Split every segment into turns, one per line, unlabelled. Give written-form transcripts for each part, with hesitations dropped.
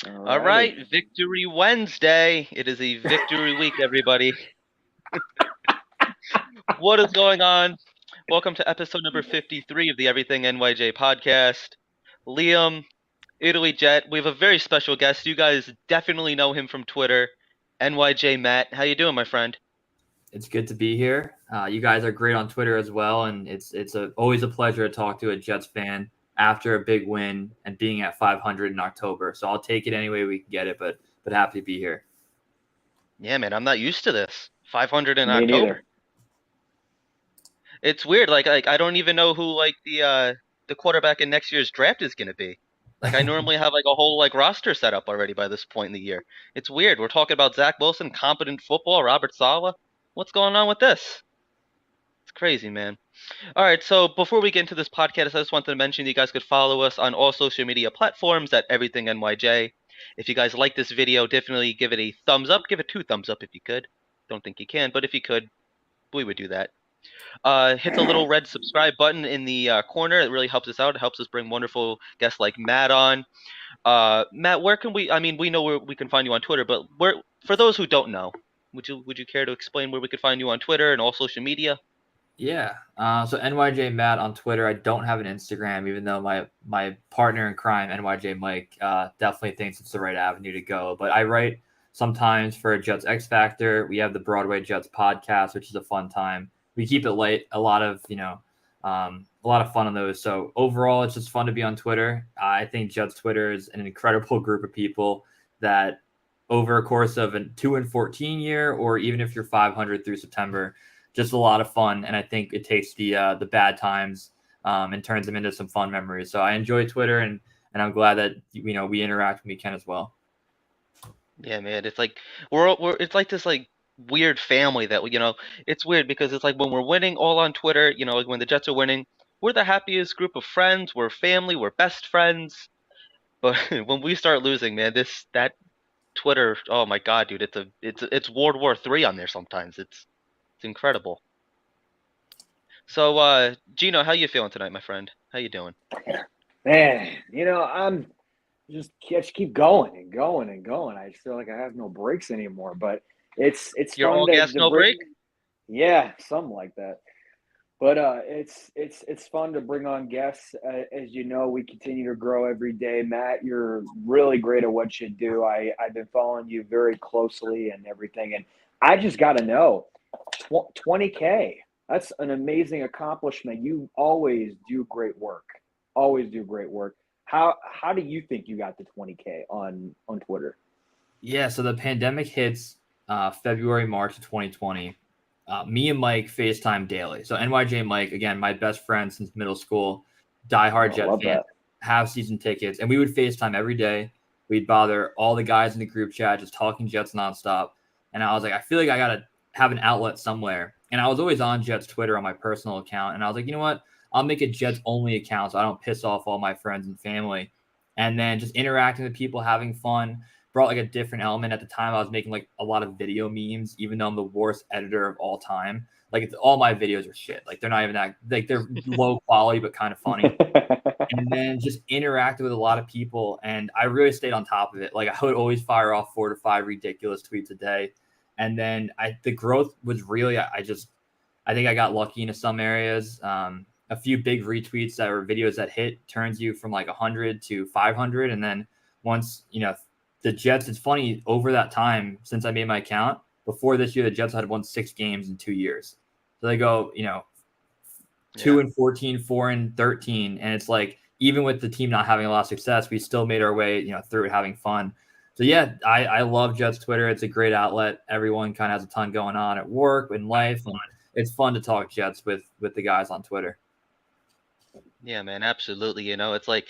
All
Alrighty.
right, Victory Wednesday. It is a victory week, everybody. What is going on? Welcome to episode number 53 of the Everything NYJ podcast. Liam, Italy Jet, we have a very special guest. You guys definitely know him from Twitter. NYJ Matt, how you doing, my friend?
It's good to be here. You guys are great on Twitter as well, and always a pleasure to talk to a Jets fan after a big win and being at 500 in October. So I'll take it any way we can get it, but happy to be here.
Yeah, man, I'm not used to this. 500 in
Me
October.
neither.
It's weird. Like I don't even know who the quarterback in next year's draft is gonna be. Like I normally have like a whole like roster set up already by this point in the year. It's weird. We're talking about Zach Wilson, competent football, Robert Saleh. What's going on with this? It's crazy, man. All right, so before we get into this podcast, I just wanted to mention that you guys could follow us on all social media platforms at Everything NYJ. If you guys like this video, definitely give it a thumbs up. Give it 2 thumbs up if you could. Don't think you can, but if you could, we would do that. Hit the little red subscribe button in the corner. It really helps us out. It helps us bring wonderful guests like Matt on. Matt, where can we? I mean, we know where we can find you on Twitter, but where? For those who don't know, would you care to explain where we could find you on Twitter and all social media?
Yeah. So NYJ Matt on Twitter. I don't have an Instagram, even though my partner in crime, NYJ Mike, definitely thinks it's the right avenue to go. But I write sometimes for Jets X Factor. We have the Broadway Jets podcast, which is a fun time. We keep it light. A lot of fun on those. So overall, it's just fun to be on Twitter. I think Jets Twitter is an incredible group of people that over a course of a 2-14 year, or even if you're 500 through September, just a lot of fun. And I think it takes the bad times and turns them into some fun memories. So I enjoy Twitter, and I'm glad that we interact when we can as well.
Yeah, man. It's like we're it's like this like weird family that it's weird because it's like when we're winning all on Twitter, like when the Jets are winning, we're the happiest group of friends. We're family. We're best friends. But when we start losing, man, that Twitter, oh my God, dude, it's World War III on there sometimes. It's incredible. So, Gino, how you feeling tonight, my friend? How you doing?
Man, I'm just keep going and going and going. I just feel like I have no breaks anymore, but it's
You're
fun
all gas,
to
no
bring.
break?
Yeah, something like that. But it's fun to bring on guests. As you know, we continue to grow every day. Matt, you're really great at what you do. I've been following you very closely and everything, and I just got to know, 20K. That's an amazing accomplishment. You always do great work. Always do great work. How do you think you got to 20K on Twitter?
Yeah, so the pandemic hits February, March of 2020. Me and Mike FaceTime daily. So NYJ Mike, again, my best friend since middle school, diehard Jet fan, have season tickets, and we would FaceTime every day. We'd bother all the guys in the group chat, just talking Jets nonstop. And I was like, I feel like I gotta have an outlet somewhere. And I was always on Jets Twitter on my personal account, and I was like, you know what? I'll make a Jets only account so I don't piss off all my friends and family. And then just interacting with people, having fun, brought like a different element. At the time, I was making like a lot of video memes, even though I'm the worst editor of all time. Like all my videos are shit. Like they're not even that, like they're low quality, but kind of funny. And then just interacted with a lot of people. And I really stayed on top of it. Like I would always fire off 4 to 5 ridiculous tweets a day. And then the growth was really, I think I got lucky in some areas. A few big retweets that were videos that hit turns you from like 100 to 500. And then once, the Jets, it's funny, over that time since I made my account, before this year, the Jets had won 6 games in 2 years. So they go, 2-14, 4-13. And it's like, even with the team not having a lot of success, we still made our way, through it, having fun. So yeah, I love Jets Twitter. It's a great outlet. Everyone kind of has a ton going on at work and life. And it's fun to talk Jets with the guys on Twitter.
Yeah, man, absolutely. It's like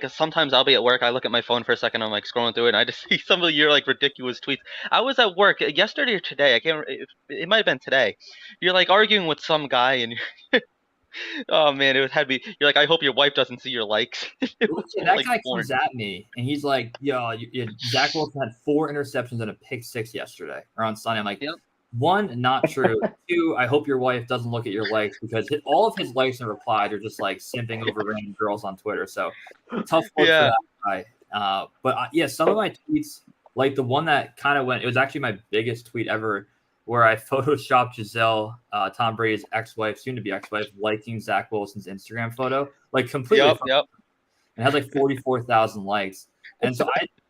sometimes I'll be at work. I look at my phone for a second. I'm like scrolling through it, and I just see some of your like ridiculous tweets. I was at work yesterday or today. I can't. It might have been today. You're like arguing with some guy, and oh man, it had me. You're like, I hope your wife doesn't see your likes.
That guy comes at me, and he's like, "Yo, Zach Wilson had 4 interceptions and a pick 6 yesterday or on Sunday." I'm like,
Yep.
1, not true. 2, I hope your wife doesn't look at your likes, because all of his likes and replies are just like simping over random girls on Twitter. So tough look for that guy. Yeah, some of my tweets, like the one that kind of went, it was actually my biggest tweet ever, where I photoshopped Giselle, Tom Brady's ex-wife, soon to be ex-wife, liking Zach Wilson's Instagram photo, like completely.
Yep.
It has like 44,000 likes. And so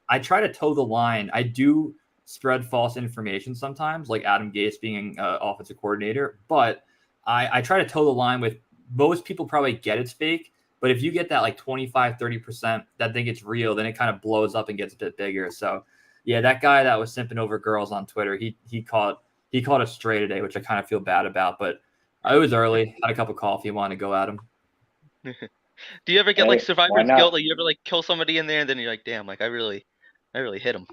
I try to toe the line. I do spread false information sometimes, like Adam Gase being offensive coordinator, but I try to toe the line with most people probably get it's fake. But if you get that like 25, 30% that think it's real, then it kind of blows up and gets a bit bigger. So yeah, that guy that was simping over girls on Twitter, he caught a stray today, which I kind of feel bad about. But I was early, had a cup of coffee, wanted to go at him.
Do you ever get like survivor's
why not?
guilt? Like you ever like kill somebody in there and then you're like, damn, like I really hit him.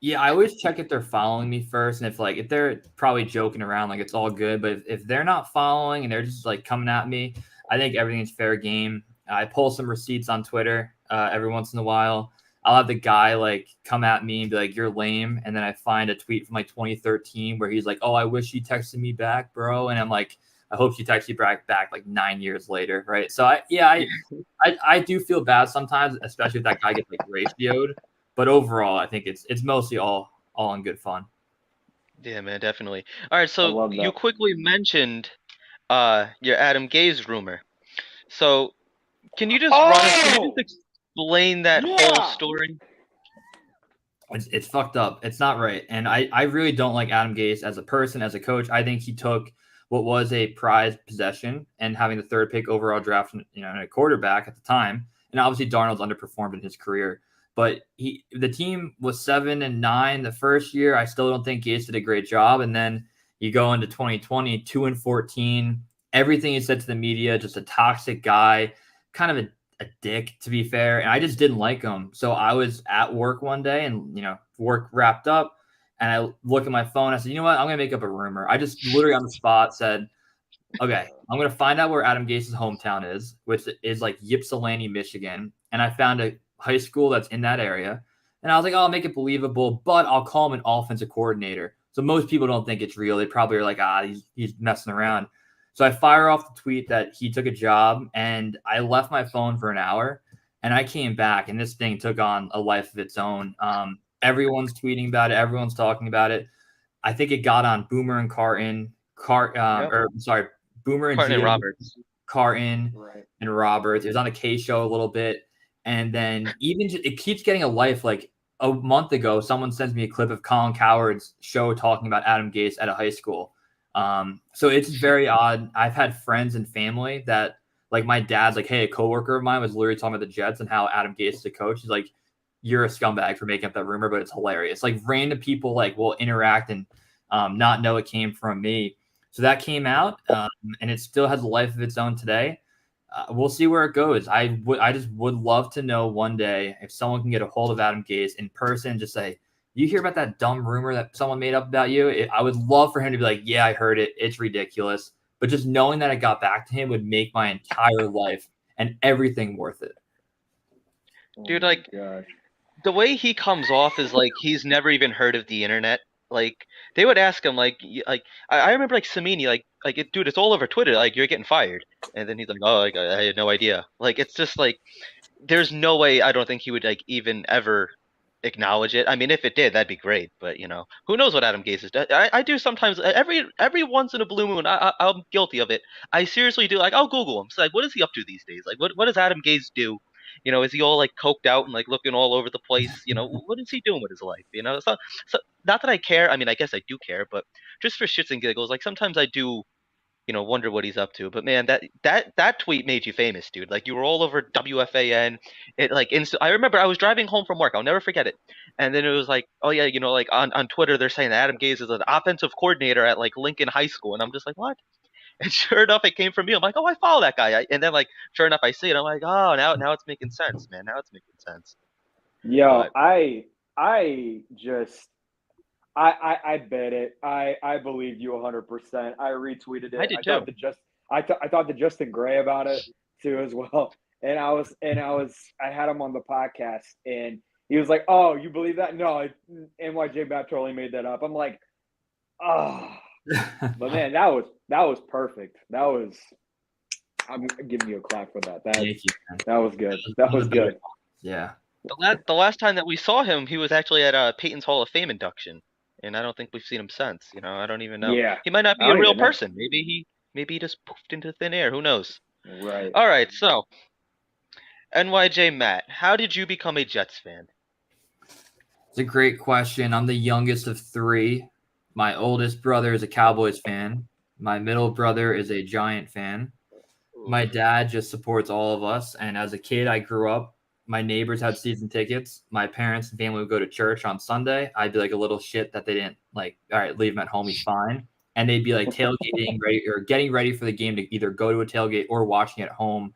Yeah, I always check if they're following me first, and if they're probably joking around, like it's all good. But if they're not following and they're just like coming at me, I think everything's fair game. I pull some receipts on Twitter every once in a while. I'll have the guy like come at me and be like, "You're lame," and then I find a tweet from like 2013 where he's like, "Oh, I wish you texted me back, bro," and I'm like, "I hope she texts you back like 9 years later, right?" So I do feel bad sometimes, especially if that guy gets like ratioed. But overall, I think it's mostly all in good fun.
Yeah, man, definitely. All right,
I
so
love
you
that.
quickly mentioned your Adam Gase rumor. So can you just explain that whole story?
It's fucked up. It's not right. And I really don't like Adam Gase as a person, as a coach. I think he took what was a prized possession and having the third pick overall draft, and a quarterback at the time. And obviously Darnold's underperformed in his career. But the team was 7-9 the first year. I still don't think Gase did a great job. And then you go into 2020, 2-14. Everything he said to the media, just a toxic guy, kind of a dick, to be fair. And I just didn't like him. So I was at work one day and, work wrapped up. And I look at my phone. I said, you know what? I'm going to make up a rumor. I just literally on the spot said, okay, I'm going to find out where Adam Gase's hometown is, which is like Ypsilanti, Michigan. And I found a high school that's in that area. And I was like, oh, I'll make it believable, but I'll call him an offensive coordinator. So most people don't think it's real. They probably are like, he's messing around. So I fire off the tweet that he took a job, and I left my phone for an hour, and I came back, and this thing took on a life of its own. Everyone's tweeting about it. Everyone's talking about it. I think it got on Boomer and Carton, Boomer and
Carton and
Gio,
Roberts.
Carton
Right.
and Roberts. It was on the K show a little bit. And then it keeps getting a life. Like a month ago, someone sends me a clip of Colin Cowherd's show talking about Adam Gase at a high school. So it's very odd. I've had friends and family that, like, my dad's like, hey, a coworker of mine was literally talking about the Jets and how Adam Gase is the coach. He's like, you're a scumbag for making up that rumor, but it's hilarious. Like random people will interact and not know it came from me. So that came out, and it still has a life of its own today. We'll see where it goes. I just would love to know one day if someone can get a hold of Adam Gase in person and just say, you hear about that dumb rumor that someone made up about you? I would love for him to be like, yeah, I heard it. It's ridiculous. But just knowing that it got back to him would make my entire life and everything worth it.
Dude, the way he comes off is like he's never even heard of the internet. Like they would ask him I remember like Samini dude, it's all over Twitter, like you're getting fired, and then he's like, oh, like I had no idea. Like it's just like there's no way. I don't think he would like even ever acknowledge it. I mean, if it did, that'd be great. But who knows what Adam Gase is? I do sometimes. Every once in a blue moon, I'm guilty of it. I seriously do. Like I'll Google him. So like, what is he up to these days? Like what does Adam Gase do? Is he all like coked out and like looking all over the place? What is he doing with his life? So not that I care. I mean, I guess I do care, but just for shits and giggles, like sometimes I do, wonder what he's up to. But man, that tweet made you famous, dude. Like you were all over WFAN. It like I remember I was driving home from work. I'll never forget it. And then it was like, oh yeah, like on Twitter they're saying that Adam Gase is an offensive coordinator at like Lincoln High School, and I'm just like, what? And sure enough, it came from you. I'm like, oh, I follow that guy. And then like, sure enough, I see it. I'm like, oh, now it's making sense, man. Now it's making sense.
Yo,
But
I just I bet it. I believe you 100%. I retweeted it.
I did too.
I thought the Justin Gray about it too as well. And I had him on the podcast, and he was like, "Oh, you believe that? No, NYJ Bat totally made that up." I'm like, "Oh." But man, that was perfect. I'm giving you a clap for that.
Thank you, man.
That was good. That was good.
Yeah.
The last time that we saw him, he was actually at Peyton's Hall of Fame induction, and I don't think we've seen him since. I don't even know.
Yeah,
He might not
I
be a
don't
real
even know.
person. Maybe he just poofed into thin air. Who knows?
Right.
All right, so NYJ Matt, how did you become a Jets fan?
It's a great question. I'm the youngest of three. My oldest brother is a Cowboys fan. My middle brother is a Giant fan. My
Oof.
dad just supports all of us. And as a kid, I grew up. My neighbors had season tickets. My parents and family would go to church on Sunday. I'd be like a little shit that they didn't like. All right, leave him at home. He's fine. And they'd be like tailgating ready or getting ready for the game to either go to a tailgate or watching at home.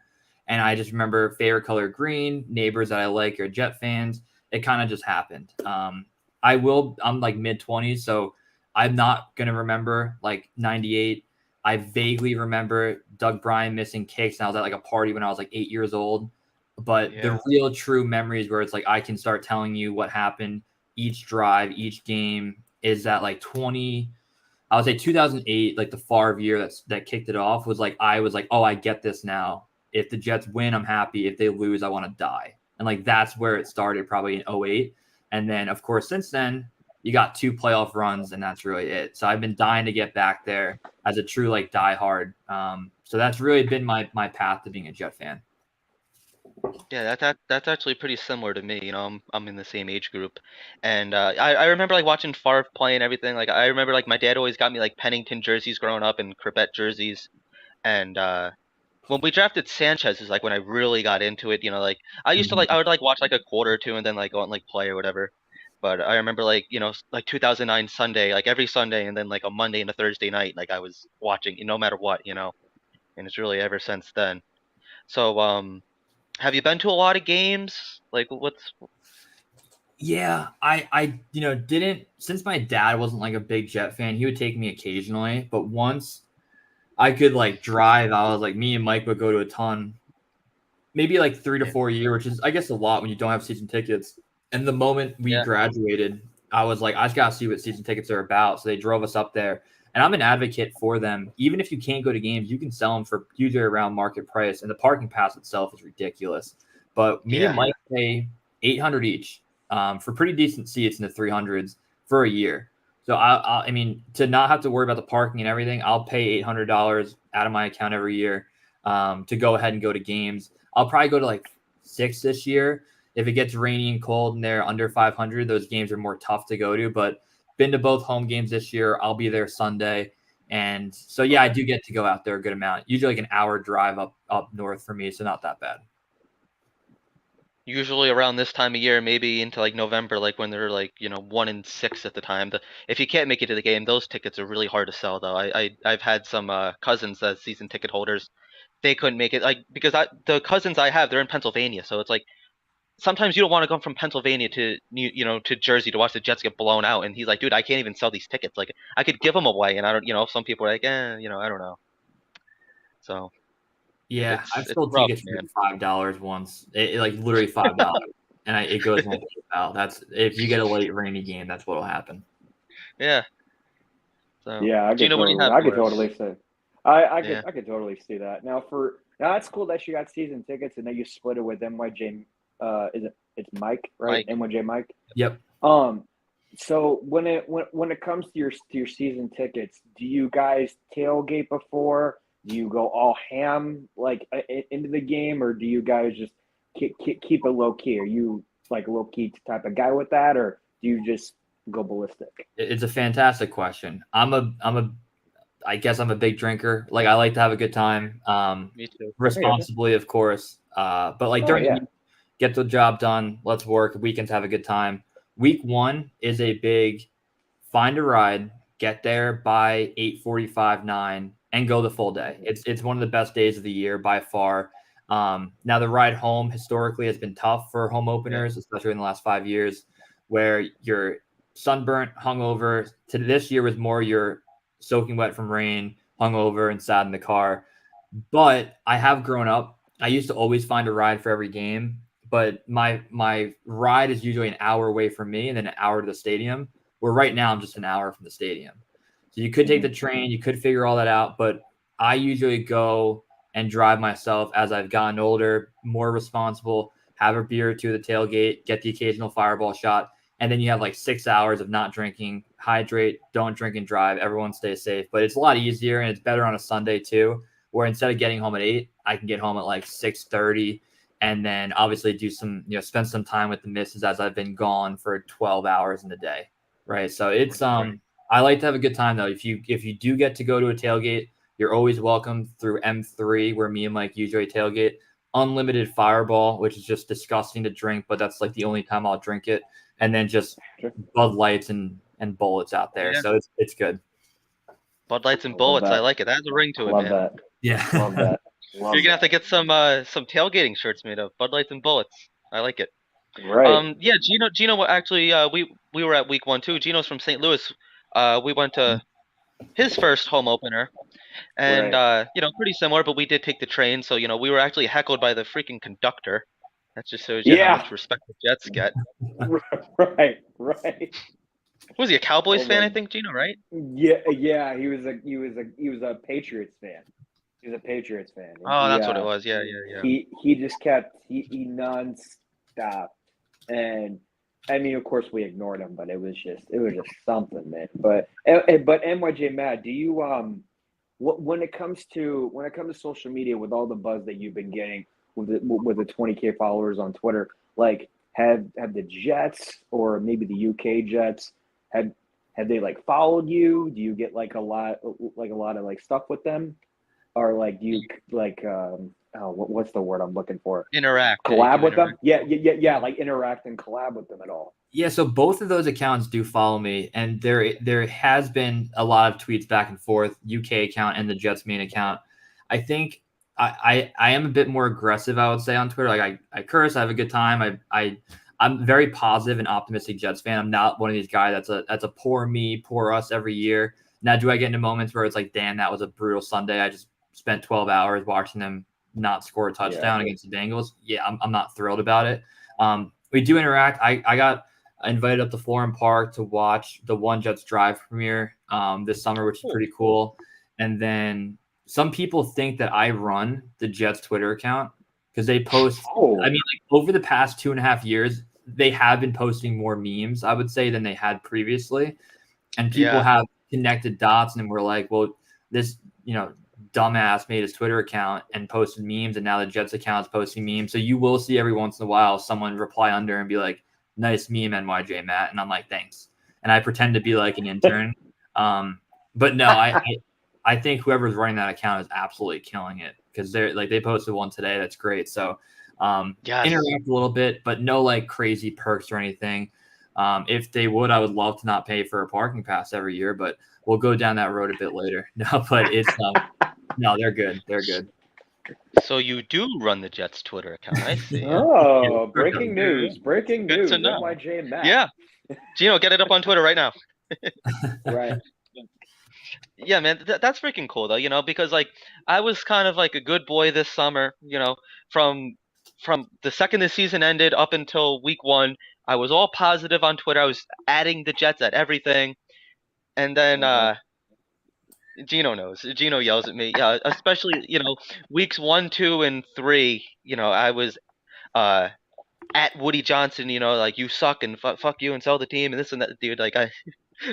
And I just remember favorite color green. Neighbors that I like are Jet fans. It kind of just happened. I'm like mid-20s, so I'm not gonna remember like '98. I vaguely remember Doug Bryan missing kicks, and I was at like a party when I was like 8 years old. But
Yeah.
the real true memories where it's like I can start telling you what happened each drive, each game is that like 20, I would say 2008, like the Favre year that kicked it off was like I was like, oh, I get this now. If the Jets win, I'm happy. If they lose, I want to die. And like that's where it started, probably in '08. And then of course since then you got 2 playoff runs, and that's really it. So I've been dying to get back there as a true like diehard. So that's really been my path to being a Jet fan.
Yeah, that's actually pretty similar to me. I'm in the same age group, and I remember like watching Favre play and everything. Like I remember like my dad always got me like Pennington jerseys growing up and Corbett jerseys, and when we drafted Sanchez is like when I really got into it. Like I used to like I would like watch like a quarter or two and then like go out and like play or whatever. But I remember like like 2009 Sunday, like every Sunday, and then like a Monday and a Thursday night, like I was watching no matter what. And it's really ever since then. So have you been to a lot of games? Like what's
Yeah, I didn't, since my dad wasn't like a big Jet fan, he would take me occasionally, but once I could like drive, I was like me and Mike would go to a ton, maybe like 3 to 4 year, which is I guess a lot when you don't have season tickets. And the moment we
yeah,
graduated, I was like, I just gotta see what season tickets are about. So they drove us up there. And I'm an advocate for them. Even if you can't go to games, you can sell them for usually around market price. And the parking pass itself is ridiculous. But me and
yeah.
Mike pay 800 each for pretty decent seats in the 300s for a year. So I mean, to not have to worry about the parking and everything, I'll pay $800 out of my account every year to go ahead and go to games. I'll probably go to like 6 this year. If it gets rainy and cold and they're under 500, those games are more tough to go to. But been to both home games this year. I'll be there Sunday. And so, yeah, I
Okay.
do get to go out there a good amount. Usually like an hour drive up north for me. So not that bad.
Usually around this time of year, maybe into like November, like when they're like 1 in 6 at the time. If you can't make it to the game, those tickets are really hard to sell though. I've had some cousins as season ticket holders. They couldn't make it like because the cousins I have, they're in Pennsylvania, so it's like sometimes you don't want to come from Pennsylvania to to Jersey to watch the Jets get blown out. And he's like, dude, I can't even sell these tickets. Like I could give them away, and I don't. Some people are like, I don't know. So
Yeah, I've
it's
sold
rough,
tickets for
man.
$5 once. Like literally $5. And it goes home out. That's if you get a late rainy game, that's what'll happen.
Yeah. So
Yeah,
Gina, what do you have
I could
for us?
totally see.
Yeah.
I could totally see that. Now that's cool that you got season tickets and then you split it with NYJ. Is it's Mike, right?
Mike.
NYJ Mike.
Yep.
Um, so when it comes to your season tickets, do you guys tailgate before? Do you go all ham like into the game, or do you guys just keep it low key? Are you like a low key type of guy with that, or do you just go ballistic?
It's a fantastic question. I guess I'm a big drinker. Like I like to have a good time.
Me too.
I gotcha.
Responsibly, of course. But like
Oh
during the
yeah.
week, get the job done. Let's work. Weekends have a good time. Week 1 is a big find a ride, get there by 8:45, 9, and go the full day. It's one of the best days of the year by far. Now the ride home historically has been tough for home
Yeah.
openers, especially in the last 5 years, where you're sunburnt, hungover. To this year was more you're soaking wet from rain, hungover, and sat in the car. But I have grown up. I used to always find a ride for every game, but my ride is usually an hour away from me and then an hour to the stadium. Where right now I'm just an hour from the stadium. So you could take
Mhm.
the train, you could figure all that out, but I usually go and drive myself as I've gotten older, more responsible. have a beer or two at the tailgate, get the occasional fireball shot, and then you have like 6 hours of not drinking, hydrate, don't drink and drive. Everyone stay safe. But it's a lot easier, and it's better on a Sunday too, where instead of getting home at 8, I can get home at like 6:30, and then obviously do some, spend some time with the missus as I've been gone for 12 hours in the day. Right. So it's I like to have a good time though. If you do get to go to a tailgate, you're always welcome through M3, where me and Mike usually tailgate. Unlimited fireball, which is just disgusting to drink, but that's like the only time I'll drink it. And then just Bud Lights and bullets out there. Yeah. So it's good.
Bud Lights and bullets. I like it. That has a ring to it, man.
Love that.
Yeah.
Love that.
You're gonna have to get some tailgating shirts made of Bud Lights and bullets. I like it.
Right.
Yeah, Gino actually we were at week 1 too. Gino's from St. Louis. We went to his first home opener. And pretty similar, but we did take the train, so we were actually heckled by the freaking conductor. That just shows you how much respect the Jets get.
Right.
Was he a Cowboys fan? I think, Gino, right?
Yeah. He was a Patriots fan. He was a Patriots fan.
Oh, that's what it was. Yeah.
He just kept he nonstop, and I mean, of course, we ignored him, but it was just something, man. But NYJ Matt, do you when it comes to social media, with all the buzz that you've been getting with the 20K followers on Twitter, like have the Jets or maybe the UK Jets have they like followed you? Do you get like a lot of like stuff with them, or like do you like what's the word I'm looking for?
Interact.
Collab with them? Yeah. Like interact and collab with them at all.
Yeah, so both of those accounts do follow me, and there has been a lot of tweets back and forth, UK account and the Jets main account. I think I am a bit more aggressive, I would say, on Twitter. Like I curse, I have a good time. I'm very positive and optimistic Jets fan. I'm not one of these guys that's a poor me, poor us every year. Now, do I get into moments where it's like, damn, that was a brutal Sunday. I just spent 12 hours watching them not score a touchdown against the Bengals. Yeah, I'm not thrilled about it. We do interact. I got invited up to Florham Park to watch the One Jets Drive premiere this summer, which is pretty cool. And then some people think that I run the Jets Twitter account because they post. I mean, like over the past 2.5 years, they have been posting more memes, I would say, than they had previously. And people have connected dots and we're like, well, this, dumbass made his Twitter account and posted memes, and now the Jets account is posting memes. So you will see every once in a while someone reply under and be like, nice meme, NYJ Matt. And I'm like, thanks. And I pretend to be like an intern. But no, I think whoever's running that account is absolutely killing it, because they posted one today. That's great. So interact a little bit, but no like crazy perks or anything. If they would, I would love to not pay for a parking pass every year, but we'll go down that road a bit later. No, but it's no, they're good. They're good.
So you do run the Jets Twitter account, I see.
Oh, breaking news. Breaking news.
NYJ and Matt. Yeah. Gino, get it up on Twitter right now.
Right.
Yeah, man, that's freaking cool though, because like I was kind of like a good boy this summer, from the second the season ended up until week 1, I was all positive on Twitter. I was adding the Jets at everything. And then Gino knows. Gino yells at me. Yeah, especially, weeks 1, 2, and 3, I was at Woody Johnson, like, you suck and fuck you and sell the team and this and that. Dude, like,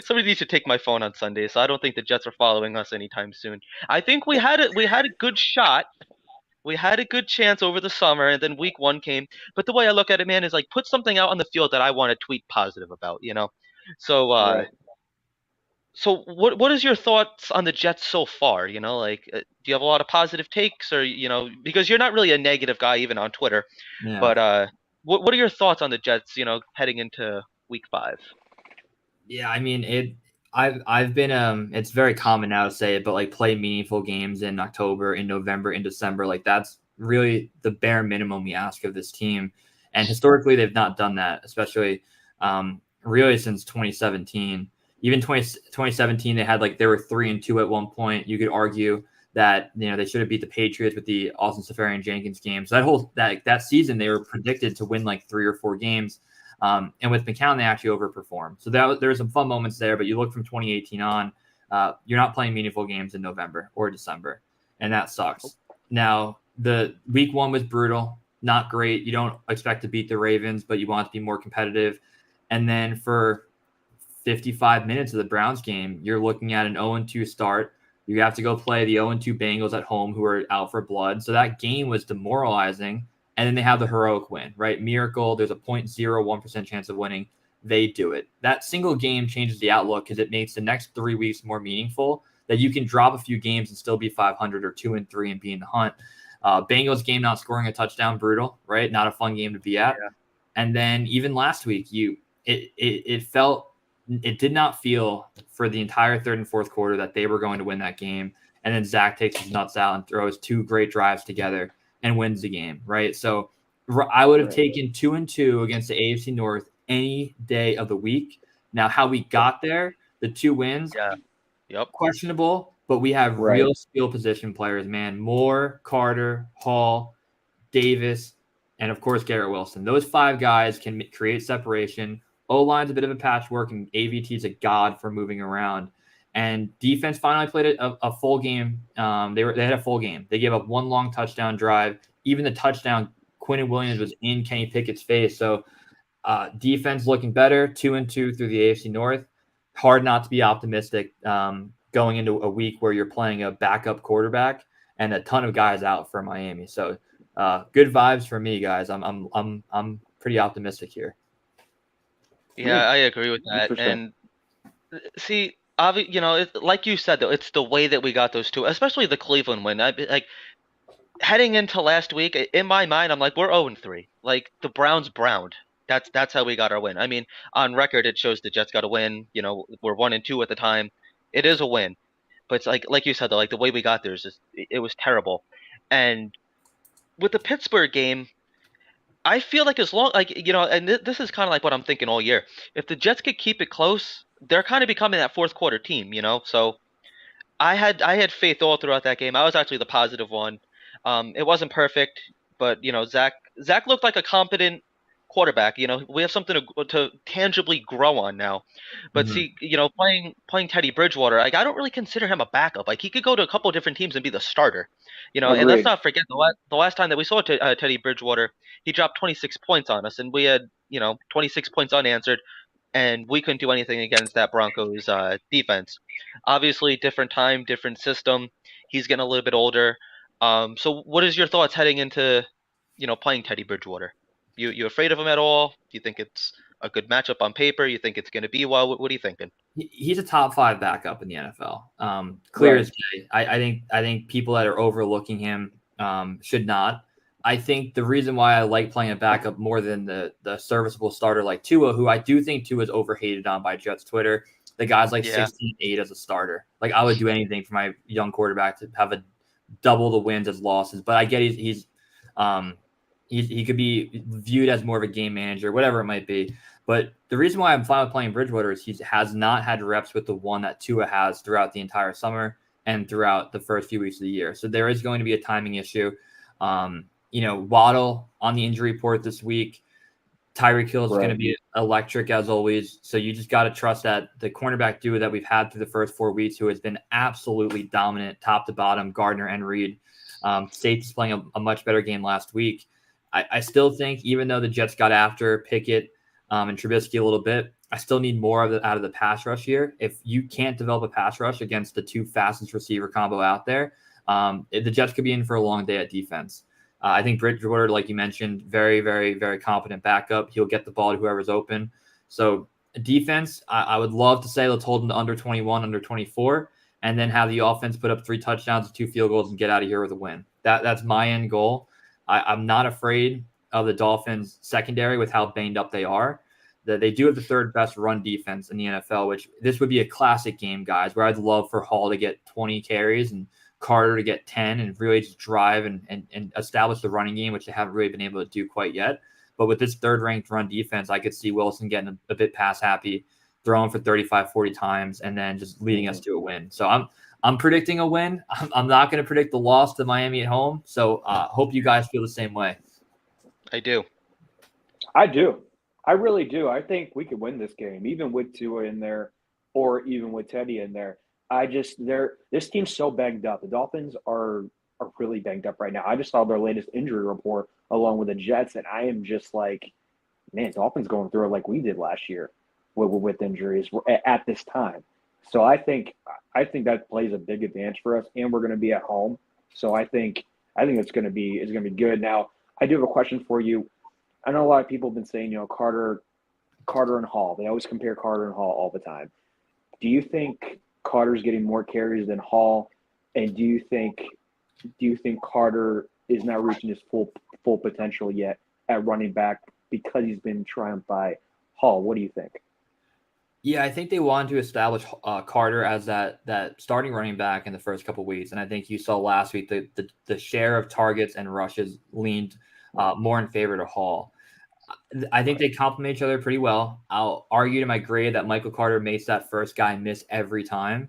somebody needs to take my phone on Sunday, so I don't think the Jets are following us anytime soon. I think we had a good shot. We had a good chance over the summer, and then week 1 came. But the way I look at it, man, is like put something out on the field that I want to tweet positive about, So,
right.
So what is your thoughts on the Jets so far? Like, do you have a lot of positive takes, or because you're not really a negative guy even on Twitter, but what are your thoughts on the Jets? Heading into week 5.
Yeah, I mean I've been it's very common now to say it, but like play meaningful games in October, in November, in December. Like that's really the bare minimum we ask of this team, and historically they've not done that, especially really since 2017. Even 2017, they were 3-2 at one point. You could argue that they should have beat the Patriots with the Austin Seferian-Jenkins game. So that season they were predicted to win like 3 or 4 games, and with McCown they actually overperformed. So there were some fun moments there. But you look from 2018 on, you're not playing meaningful games in November or December, and that sucks. Now the week 1 was brutal. not great. You don't expect to beat the Ravens, but you want to be more competitive. And then for 55 minutes of the Browns game, you're looking at an 0-2 start. You have to go play the 0-2 Bengals at home, who are out for blood. So that game was demoralizing. And then they have the heroic win, right? Miracle. There's a 0.01% chance of winning. They do it. That single game changes the outlook because it makes the next 3 weeks more meaningful. That you can drop a few games and still be 500 or 2-3 and be in the hunt. Bengals game not scoring a touchdown, brutal, right? Not a fun game to be at. Yeah. And then even last week, it did not feel for the entire third and fourth quarter that they were going to win that game. And then Zach takes his nuts out and throws 2 great drives together and wins the game, right? So I would have taken 2-2 against the AFC North any day of the week. Now, how we got there, the 2 wins, questionable, but we have real skill position players, man. Moore, Carter, Hall, Davis, and of course Garrett Wilson. Those 5 guys can create separation. O-line's a bit of a patchwork, and AVT's a god for moving around. And defense finally played a full game. They had a full game. They gave up 1 long touchdown drive. Even the touchdown, Quinn Williams was in Kenny Pickett's face. So defense looking better, 2-2 through the AFC North. Hard not to be optimistic going into a week where you're playing a backup quarterback and a ton of guys out for Miami. So good vibes for me, guys. I'm pretty optimistic here.
Yeah, I agree with that. And see, like you said, though, it's the way that we got those 2, especially the Cleveland win. Heading into last week, in my mind, I'm like, we're 0-3. Like, the Browns browned. That's how we got our win. I mean, on record, it shows the Jets got a win. We're 1-2 at the time. It is a win. But it's like you said, though, like the way we got there is just, it was terrible. And with the Pittsburgh game, I feel like as long, and this is kind of like what I'm thinking all year. If the Jets could keep it close, they're kind of becoming that fourth quarter team, So I had faith all throughout that game. I was actually the positive one. It wasn't perfect, but Zach looked like a competent quarterback. We have something to tangibly grow on now. But see, playing Teddy Bridgewater, like I don't really consider him a backup. Like he could go to a couple of different teams and be the starter. And let's not forget the last time that we saw Teddy Bridgewater, he dropped 26 points on us, and we had 26 points unanswered, and we couldn't do anything against that Broncos defense. Obviously, different time, different system. He's getting a little bit older. So what is your thoughts heading into, playing Teddy Bridgewater? You afraid of him at all? Do you think it's a good matchup on paper? You think it's going to be well? What are you thinking?
He's a top 5 backup in the NFL. Clear as day. I think people that are overlooking him should not. I think the reason why I like playing a backup more than the serviceable starter like Tua, who I do think Tua is overhated on by Jets Twitter. The guy's like 16-8 as a starter. Like I would do anything for my young quarterback to have a double the wins as losses. But I get he could be viewed as more of a game manager, whatever it might be. But the reason why I'm fine with playing Bridgewater is he has not had reps with the one that Tua has throughout the entire summer and throughout the first few weeks of the year. So there is going to be a timing issue. Waddle on the injury report this week. Tyreek Hill is going to be electric as always. So you just got to trust that the cornerback duo that we've had through the first 4 weeks, who has been absolutely dominant top to bottom, Gardner and Reed. Safeties playing a much better game last week. I still think, even though the Jets got after Pickett and Trubisky a little bit, I still need more out of the pass rush here. If you can't develop a pass rush against the 2 fastest receiver combo out there, the Jets could be in for a long day at defense. I think Bridgewater, like you mentioned, very, very, very competent backup. He'll get the ball to whoever's open. So defense, I would love to say let's hold them to under 21, under 24, and then have the offense put up 3 touchdowns and 2 field goals and get out of here with a win. That's my end goal. I'm not afraid of the Dolphins secondary with how banged up they are. They do have the 3rd best run defense in the NFL, which this would be a classic game, guys, where I'd love for Hall to get 20 carries and Carter to get 10 and really just drive and establish the running game, which they haven't really been able to do quite yet. But with this 3rd-ranked run defense, I could see Wilson getting a bit pass happy, throwing for 35, 40 times, and then just leading us to a win. So I'm predicting a win. I'm not going to predict the loss to Miami at home. So hope you guys feel the same way.
I do.
I really do. I think we could win this game, even with Tua in there or even with Teddy in there. This team's so banged up. The Dolphins are really banged up right now. I just saw their latest injury report along with the Jets. And I am just like, man, Dolphins going through it like we did last year with injuries at this time. So I think that plays a big advantage for us, and we're going to be at home. So I think it's going to be good. Now, I do have a question for you. I know a lot of people have been saying, Carter and Hall. They always compare Carter and Hall all the time. Do you think Carter's getting more carries than Hall? And do you think Carter is not reaching his full potential yet at running back because he's been triumphed by Hall? What do you think?
Yeah, I think they wanted to establish Carter as that starting running back in the first couple of weeks, and I think you saw last week the share of targets and rushes leaned more in favor to Hall. I think they complement each other pretty well. I'll argue to my grave that Michael Carter makes that first guy miss every time.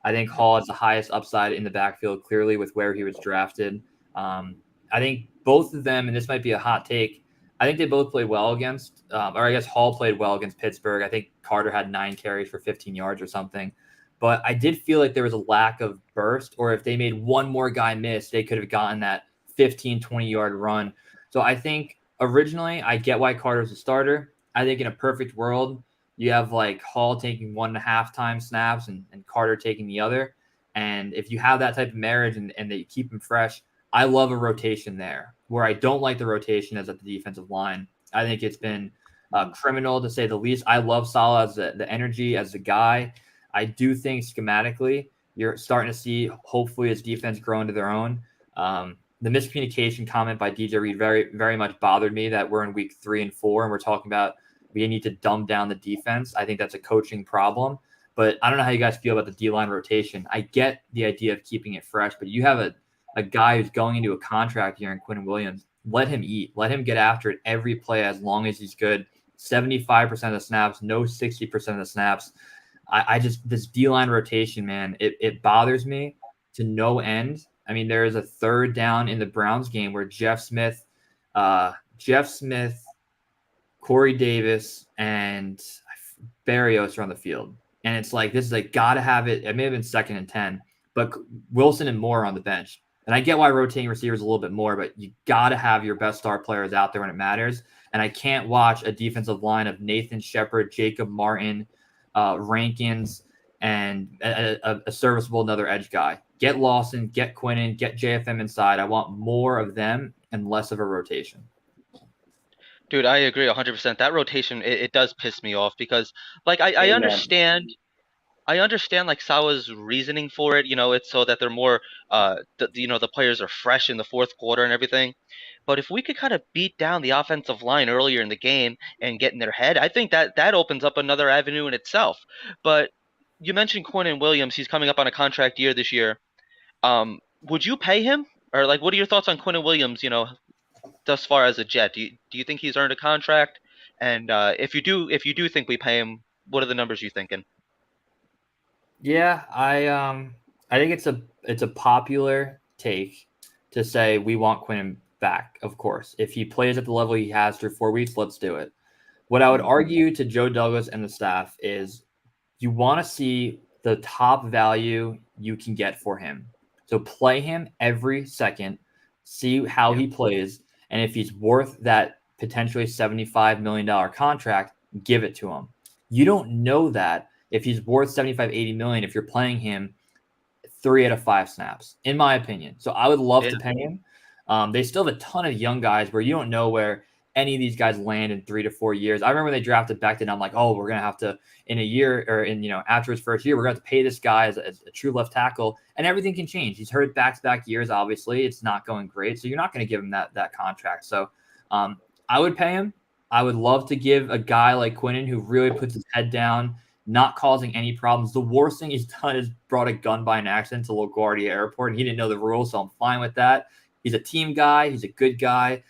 I think Hall has the highest upside in the backfield, clearly with where he was drafted. I think both of them, and this might be a hot take, I think they both played well against, or I guess Hall played well against Pittsburgh. I think Carter had 9 carries for 15 yards or something. But I did feel like there was a lack of burst, or if they made one more guy miss, they could have gotten that 15, 20-yard run. So I think originally I get why Carter's a starter. I think in a perfect world, you have like Hall taking 1.5 time snaps and Carter taking the other. And if you have that type of marriage and they keep him fresh, I love a rotation there. Where I don't like the rotation is at the defensive line. I think it's been criminal to say the least. I love Saleh as the energy, as the guy. I do think schematically you're starting to see, hopefully, his defense grow into their own. The miscommunication comment by DJ Reed very, very much bothered me that we're in week 3 and 4 and we're talking about we need to dumb down the defense. I think that's a coaching problem. But I don't know how you guys feel about the D-line rotation. I get the idea of keeping it fresh, but you have a guy who's going into a contract year in Quinn Williams. Let him eat. Let him get after it every play as long as he's good. 75% of the snaps, no 60% of the snaps. I just, this D-line rotation, man, it bothers me to no end. I mean, there is a third down in the Browns game where Jeff Smith, Corey Davis, and Barrios are on the field. And it's like, this is like, got to have it. It may have been 2nd and 10, but Wilson and Moore on the bench. And I get why rotating receivers a little bit more, but you got to have your best star players out there when it matters. And I can't watch a defensive line of Nathan Shepard, Jacob Martin, Rankins, and a serviceable another edge guy. Get Lawson, get Quinnen, get JFM inside. I want more of them and less of a rotation.
Dude, I agree 100%. That rotation, it does piss me off because, like, I understand. I understand like Salah's reasoning for it. It's so that they're more, the players are fresh in the fourth quarter and everything. But if we could kind of beat down the offensive line earlier in the game and get in their head, I think that opens up another avenue in itself. But you mentioned Quinn Williams. He's coming up on a contract year this year. Would you pay him? Or like, what are your thoughts on Quinn Williams? Thus far as a Jet, do you think he's earned a contract? And if you do think we pay him, what are the numbers you thinking?
Yeah, I think it's a popular take to say we want Quinn back. Of course, if he plays at the level he has through 4 weeks, let's do it. What I would argue to Joe Douglas and the staff is you want to see the top value you can get for him. So play him every second, see how he plays, and if he's worth that potentially $75 million contract, give it to him. You don't know that if he's worth 75, 80 million, if you're playing him 3 out of 5 snaps, in my opinion. So I would love to pay him. They still have a ton of young guys where you don't know where any of these guys land in 3 to 4 years. I remember when they drafted Becton, I'm like, oh, we're going to have to, in a year or after his first year, we're going to have to pay this guy as a true left tackle, and everything can change. He's hurt back-to-back years, obviously. It's not going great, so you're not going to give him that contract. So I would pay him. I would love to give a guy like Quinnen who really puts his head down, not causing any problems. The worst thing he's done is brought a gun by an accident to LaGuardia Airport, and he didn't know the rules, so I'm fine with that. He's a team guy. He's a good guy.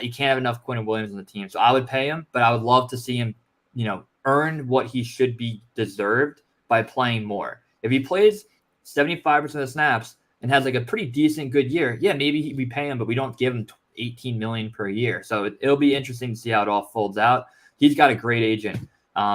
You can't have enough Quinn Williams on the team. So I would pay him, but I would love to see him, earn what he should be deserved by playing more. If he plays 75% of the snaps and has like a pretty decent good year, yeah, maybe we pay him, but we don't give him $18 million per year. So it'll be interesting to see how it all folds out. He's got a great agent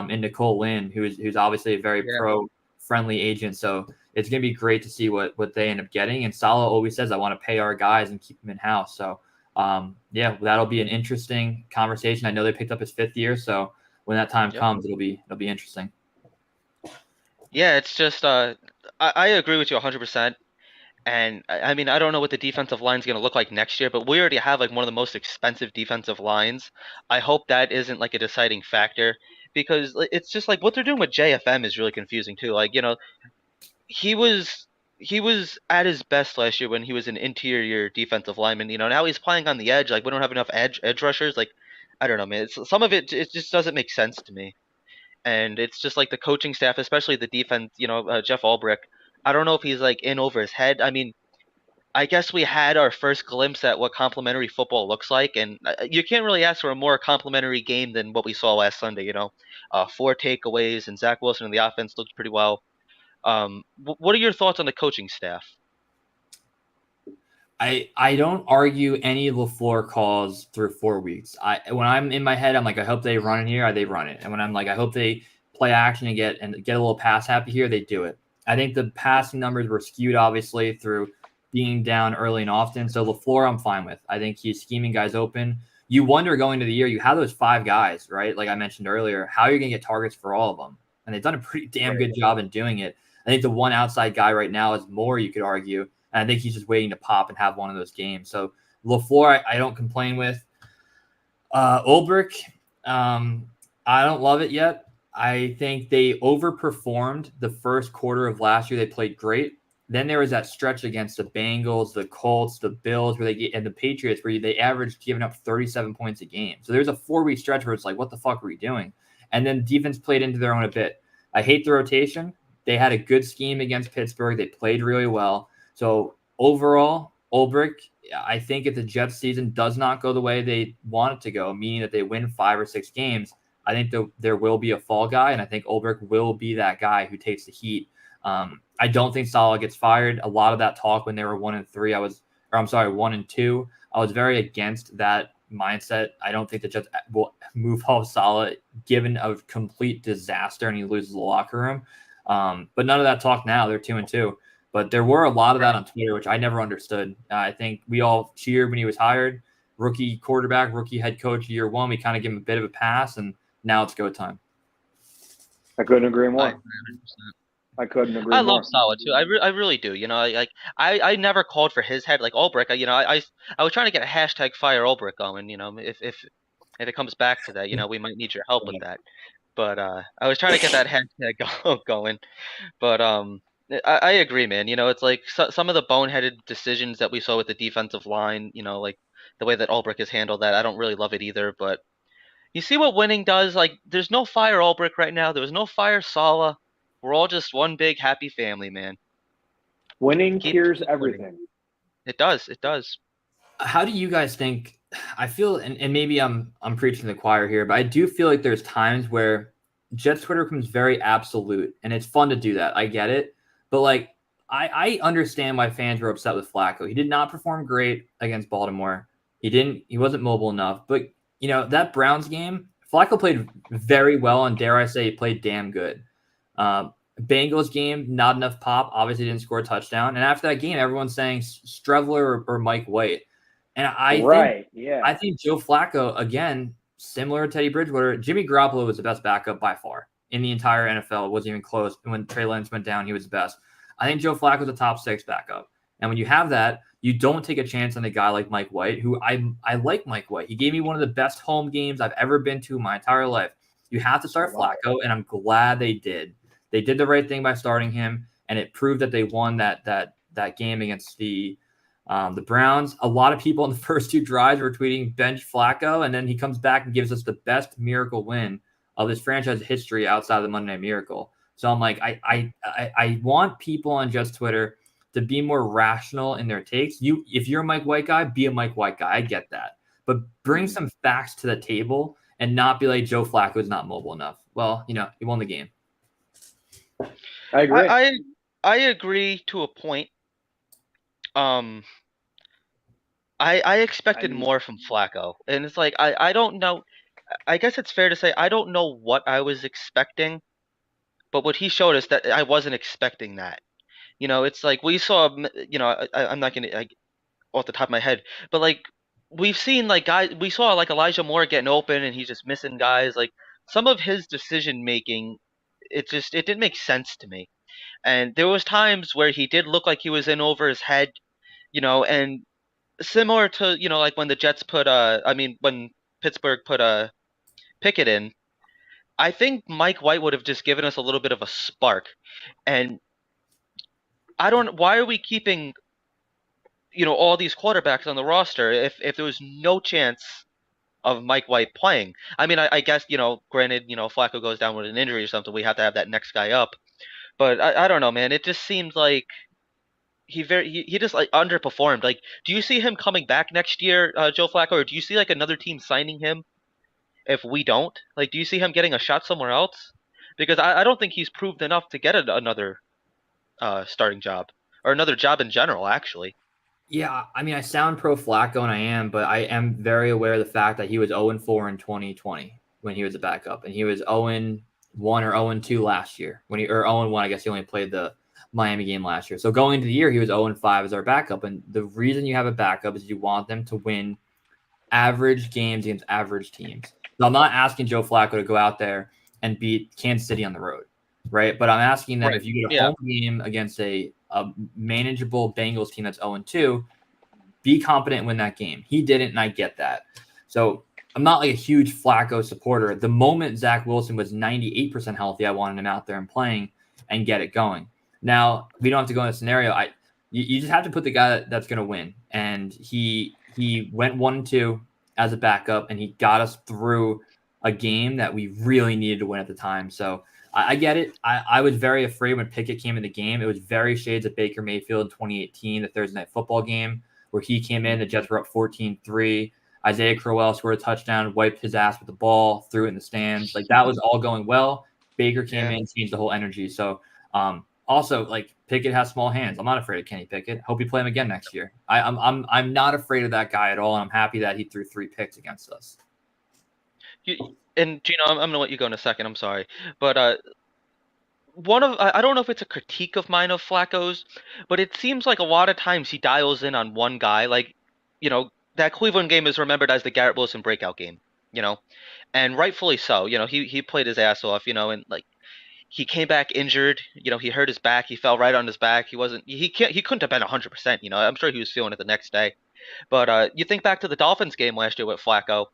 in Nicole Lynn, who's obviously a very pro-friendly agent. So it's going to be great to see what they end up getting. And Saleh always says, I want to pay our guys and keep them in-house. So Yeah, that'll be an interesting conversation. I know they picked up his 5th year, so when that time
Yep.
comes, it'll be interesting.
Yeah, it's just I agree with you 100%. And I mean, I don't know what the defensive line is going to look like next year, but we already have like one of the most expensive defensive lines. I hope that isn't like a deciding factor because it's just like what they're doing with JFM is really confusing too. Like, he was he was at his best last year when he was an interior defensive lineman. Now he's playing on the edge. Like we don't have enough edge rushers. Like I don't know, man. Some of it just doesn't make sense to me. And it's just like the coaching staff, especially the defense. Jeff Ulbrich. I don't know if he's like in over his head. I mean, I guess we had our first glimpse at what complimentary football looks like, and you can't really ask for a more complimentary game than what we saw last Sunday. 4 takeaways, and Zach Wilson and the offense looked pretty well. What are your thoughts on the coaching staff?
I don't argue any LaFleur calls through 4 weeks. When I'm in my head, I'm like, I hope they run it here, they run it. And when I'm like, I hope they play action and get a little pass happy here, they do it. I think the passing numbers were skewed, obviously, through being down early and often. So LaFleur, I'm fine with. I think he's scheming guys open. You wonder going into the year, you have those 5 guys, right? Like I mentioned earlier, how are you going to get targets for all of them? And they've done a pretty damn good job in doing it. I think the one outside guy right now is Moore, you could argue. And I think he's just waiting to pop and have one of those games. So LaFleur, I don't complain with. Ulbrich, I don't love it yet. I think they overperformed the first quarter of last year. They played great. Then there was that stretch against the Bengals, the Colts, the Bills, and the Patriots, where they averaged giving up 37 points a game. So there's a 4-week stretch where it's like, what the fuck were you doing? And then defense played into their own a bit. I hate the rotation. They had a good scheme against Pittsburgh. They played really well. So overall, Ulbrich, I think if the Jets season does not go the way they want it to go, meaning that they win 5 or 6 games, I think there will be a fall guy, and I think Ulbrich will be that guy who takes the heat. I don't think Saleh gets fired. A lot of that talk when they were 1-3, 1-2, I was very against that mindset. I don't think the Jets will move off Saleh given a complete disaster and he loses the locker room. But none of that talk now. They're 2-2. But there were a lot of that on Twitter, which I never understood. I think we all cheered when he was hired. Rookie quarterback, rookie head coach year 1. We kind of give him a bit of a pass, and now it's go time.
I couldn't agree more. I couldn't agree more.
I love Saleh too. I really do. I never called for his head like Ulbrich. I was trying to get a hashtag fire Ulbrich going. If it comes back to that, we might need your help with that. But I was trying to get that hashtag going. But I agree, man. It's like some of the boneheaded decisions that we saw with the defensive line. Like the way that Ulbrich has handled that. I don't really love it either. But you see what winning does? Like, there's no fire Ulbrich right now. There was no fire Saleh. We're all just one big happy family, man.
Winning cures everything.
Winning. It does. It does.
How do you guys think? I feel, and maybe I'm preaching to the choir here, but I do feel like there's times where Jets Twitter becomes very absolute, and it's fun to do that. I get it, but like I understand why fans were upset with Flacco. He did not perform great against Baltimore. He wasn't mobile enough. But that Browns game, Flacco played very well, and dare I say, he played damn good. Bengals game, not enough pop. Obviously, didn't score a touchdown. And after that game, everyone's saying Streveler or Mike White. And I think Joe Flacco, again, similar to Teddy Bridgewater, Jimmy Garoppolo was the best backup by far in the entire NFL. It wasn't even close. When Trey Lance went down, he was the best. I think Joe Flacco was a top 6 backup. And when you have that, you don't take a chance on a guy like Mike White, who I like Mike White. He gave me one of the best home games I've ever been to in my entire life. You have to start Flacco, and I'm glad they did. They did the right thing by starting him, and it proved that they won that game against the Browns. A lot of people in the first 2 drives were tweeting bench Flacco, and then he comes back and gives us the best miracle win of this franchise history outside of the Monday Night Miracle. So I'm like, I want people on Jets Twitter to be more rational in their takes. If you're a Mike White guy, be a Mike White guy. I get that. But bring some facts to the table and not be like Joe Flacco is not mobile enough. Well, he won the game.
I agree.
I agree to a point. I expected more from Flacco, and it's like I don't know. I guess it's fair to say I don't know what I was expecting, but what he showed us that I wasn't expecting that. It's like we saw. I'm not gonna off the top of my head, but like we've seen like guys. We saw like Elijah Moore getting open, and he's just missing guys. Like some of his decision making, it didn't make sense to me. And there was times where he did look like he was in over his head, and similar to like when the Jets put when Pittsburgh put Pickett in. I think Mike White would have just given us a little bit of a spark. And I don't. Why are we keeping all these quarterbacks on the roster if there was no chance of Mike White playing? I mean, I guess granted, Flacco goes down with an injury or something, we have to have that next guy up. But I don't know, man. It just seems like he just like underperformed. Like, do you see him coming back next year, Joe Flacco, or do you see like another team signing him if we don't? Like, do you see him getting a shot somewhere else? Because I don't think he's proved enough to get another starting job or another job in general, actually.
Yeah, I mean, I sound pro Flacco, and I am, but I am very aware of the fact that he was 0-4 in 2020 when he was a backup, and he was 0-1 or 0-2 last year or 0-1. I guess he only played the Miami game last year. So going into the year, he was 0-5 as our backup, and the reason you have a backup is you want them to win average games against average teams. So I'm not asking Joe Flacco to go out there and beat Kansas City on the road, right? But I'm asking them,
Right.
if you get a
Yeah.
home game against a manageable Bengals team that's 0-2, be competent and win that game. He didn't, and I get that. So I'm not like a huge Flacco supporter. The moment Zach Wilson was 98% healthy, I wanted him out there and playing and get it going. Now, we don't have to go in a scenario. You just have to put the guy that's going to win. And he went 1-2 as a backup, and he got us through a game that we really needed to win at the time. So I get it. I was very afraid when Pickett came in the game. It was very shades of Baker Mayfield in 2018, the Thursday Night Football game, where he came in. The Jets were up 14-3. Isaiah Crowell scored a touchdown, wiped his ass with the ball, threw it in the stands. Like, that was all going well. Baker came in, changed the whole energy. So also, like, Pickett has small hands. I'm not afraid of Kenny Pickett. Hope you play him again next year. I'm not afraid of that guy at all, and I'm happy that he threw 3 picks against us.
And Gino, I'm gonna let you go in a second. I'm sorry, but I don't know if it's a critique of mine of Flacco's, but it seems like a lot of times he dials in on one guy. Like, that Cleveland game is remembered as the Garrett Wilson breakout game. And rightfully so. He played his ass off. And like he came back injured. He hurt his back. He fell right on his back. He couldn't have been 100%. I'm sure he was feeling it the next day. But you think back to the Dolphins game last year with Flacco,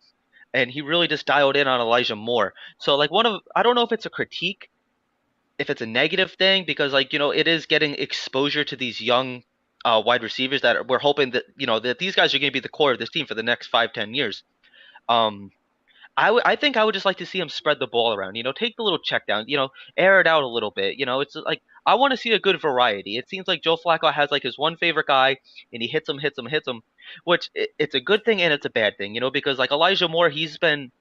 and he really just dialed in on Elijah Moore. So like I don't know if it's a critique, if it's a negative thing, because like it is getting exposure to these young wide receivers that we're hoping that that these guys are going to be the core of this team for the next 5-10 years. um I think I would just like to see him spread the ball around, take the little check down, air it out a little bit. It's like I want to see a good variety. It seems like Joe Flacco has like his one favorite guy, and he hits him, which it's a good thing and it's a bad thing, because like Elijah Moore, he's been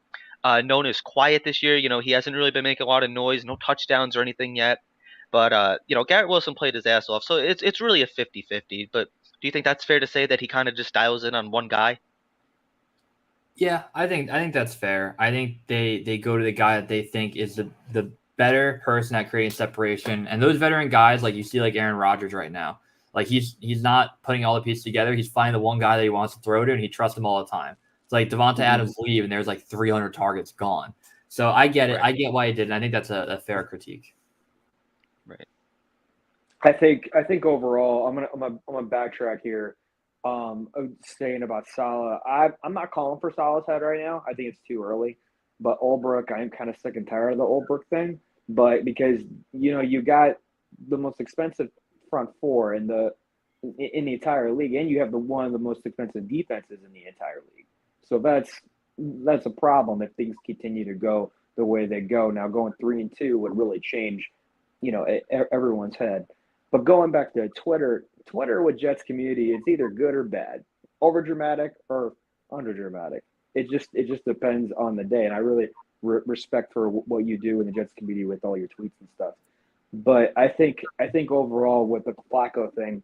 known as quiet this year. He hasn't really been making a lot of noise, no touchdowns or anything yet. But Garrett Wilson played his ass off, so it's really a 50-50. But do you think that's fair to say that he kind of just dials in on one guy?
Yeah, I think that's fair. I think they go to the guy that they think is the better person at creating separation. And those veteran guys, like you see, like Aaron Rodgers right now, like he's not putting all the pieces together. He's finding the one guy that he wants to throw to, and he trusts him all the time. It's like Devonta Adams leave, and there's like 300 targets gone. So I get it.
Right.
I get why he did, and I think that's a fair critique.
Right.
I think overall, I'm gonna backtrack here. Saying about Salah, I'm not calling for Salah's head right now. I think it's too early. But Ulbrich, I'm kind of sick and tired of the Ulbrich thing. But because you got the most expensive front four in the entire league, and you have one of the most expensive defenses in the entire league. So that's a problem if things continue to go the way they go. Now going 3-2 would really change, everyone's head. But going back to Twitter with Jets community, it's either good or bad, over dramatic or under dramatic. It just depends on the day, and I really respect for what you do in the Jets community with all your tweets and stuff. But I think overall with the Flacco thing,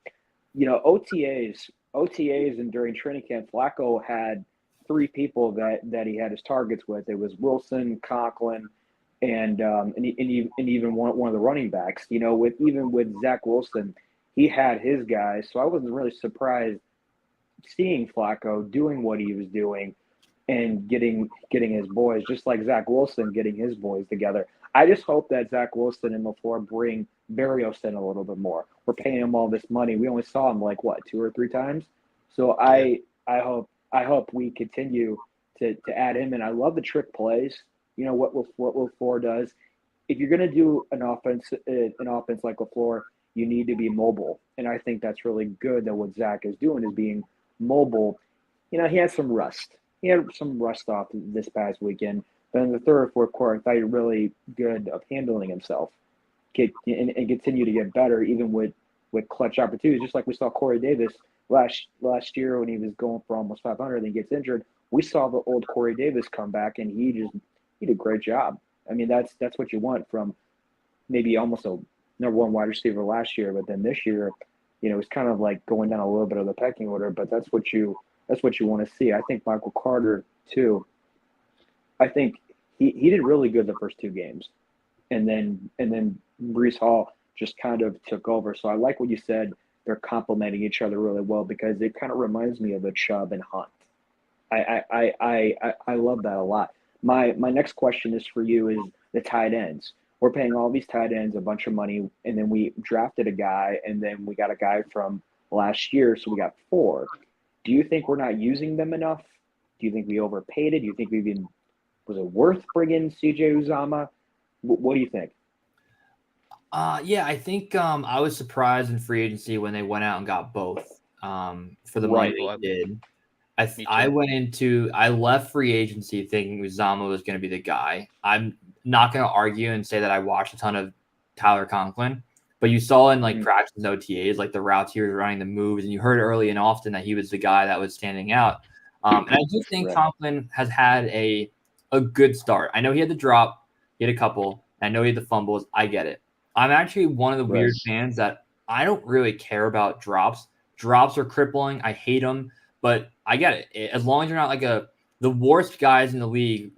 OTAs and during training camp, Flacco had 3 people that he had his targets with. It was Wilson, Conklin, and even one of the running backs. With Zach Wilson, he had his guys. So I wasn't really surprised seeing Flacco doing what he was doing and getting his boys, just like Zach Wilson getting his boys together. I just hope that Zach Wilson and LaFleur bring Berrios in a little bit more. We're paying him all this money. We only saw him like what, 2 or 3 times. So I hope we continue to add him. And I love the trick plays. You know what LaFleur does. If you're going to do an offense like LaFleur, you need to be mobile. And I think that's really good that what Zach is doing is being mobile. You know, he had some rust. He had some rust off this past weekend. But in the third or fourth quarter, I thought he was really good of handling himself and continue to get better, even with clutch opportunities. Just like we saw Corey Davis last year when he was going for almost 500 and he gets injured. We saw the old Corey Davis come back, and he did a great job. I mean, that's what you want from maybe almost a number one wide receiver last year, but then this year, you know, it's kind of like going down a little bit of the pecking order. But that's what you want to see. I think Michael Carter too. I think he did really good the first 2 games, and then Breece Hall just kind of took over. So I like what you said. They're complementing each other really well because it kind of reminds me of the Chubb and Hunt. I love that a lot. My next question is for you is the tight ends. We're paying all these tight ends a bunch of money, and then we drafted a guy, and then we got a guy from last year, so we got 4. Do you think we're not using them enough? Do you think we overpaid it? Do you think was it worth bringing CJ Uzama? What do you think?
Yeah, I think I was surprised in free agency when they went out and got both for the money they did. I left free agency thinking Uzama was going to be the guy. I'm not going to argue and say that I watched a ton of Tyler Conklin, but you saw in like practice and OTAs, like the routes he was running, the moves, and you heard early and often that he was the guy that was standing out. And I do think Conklin has had a good start. I know he had the drop, he had a couple, and I know he had the fumbles. I get it. I'm actually one of the weird fans that I don't really care about drops. Drops are crippling. I hate them. But I get it. As long as you're not like the worst guys in the league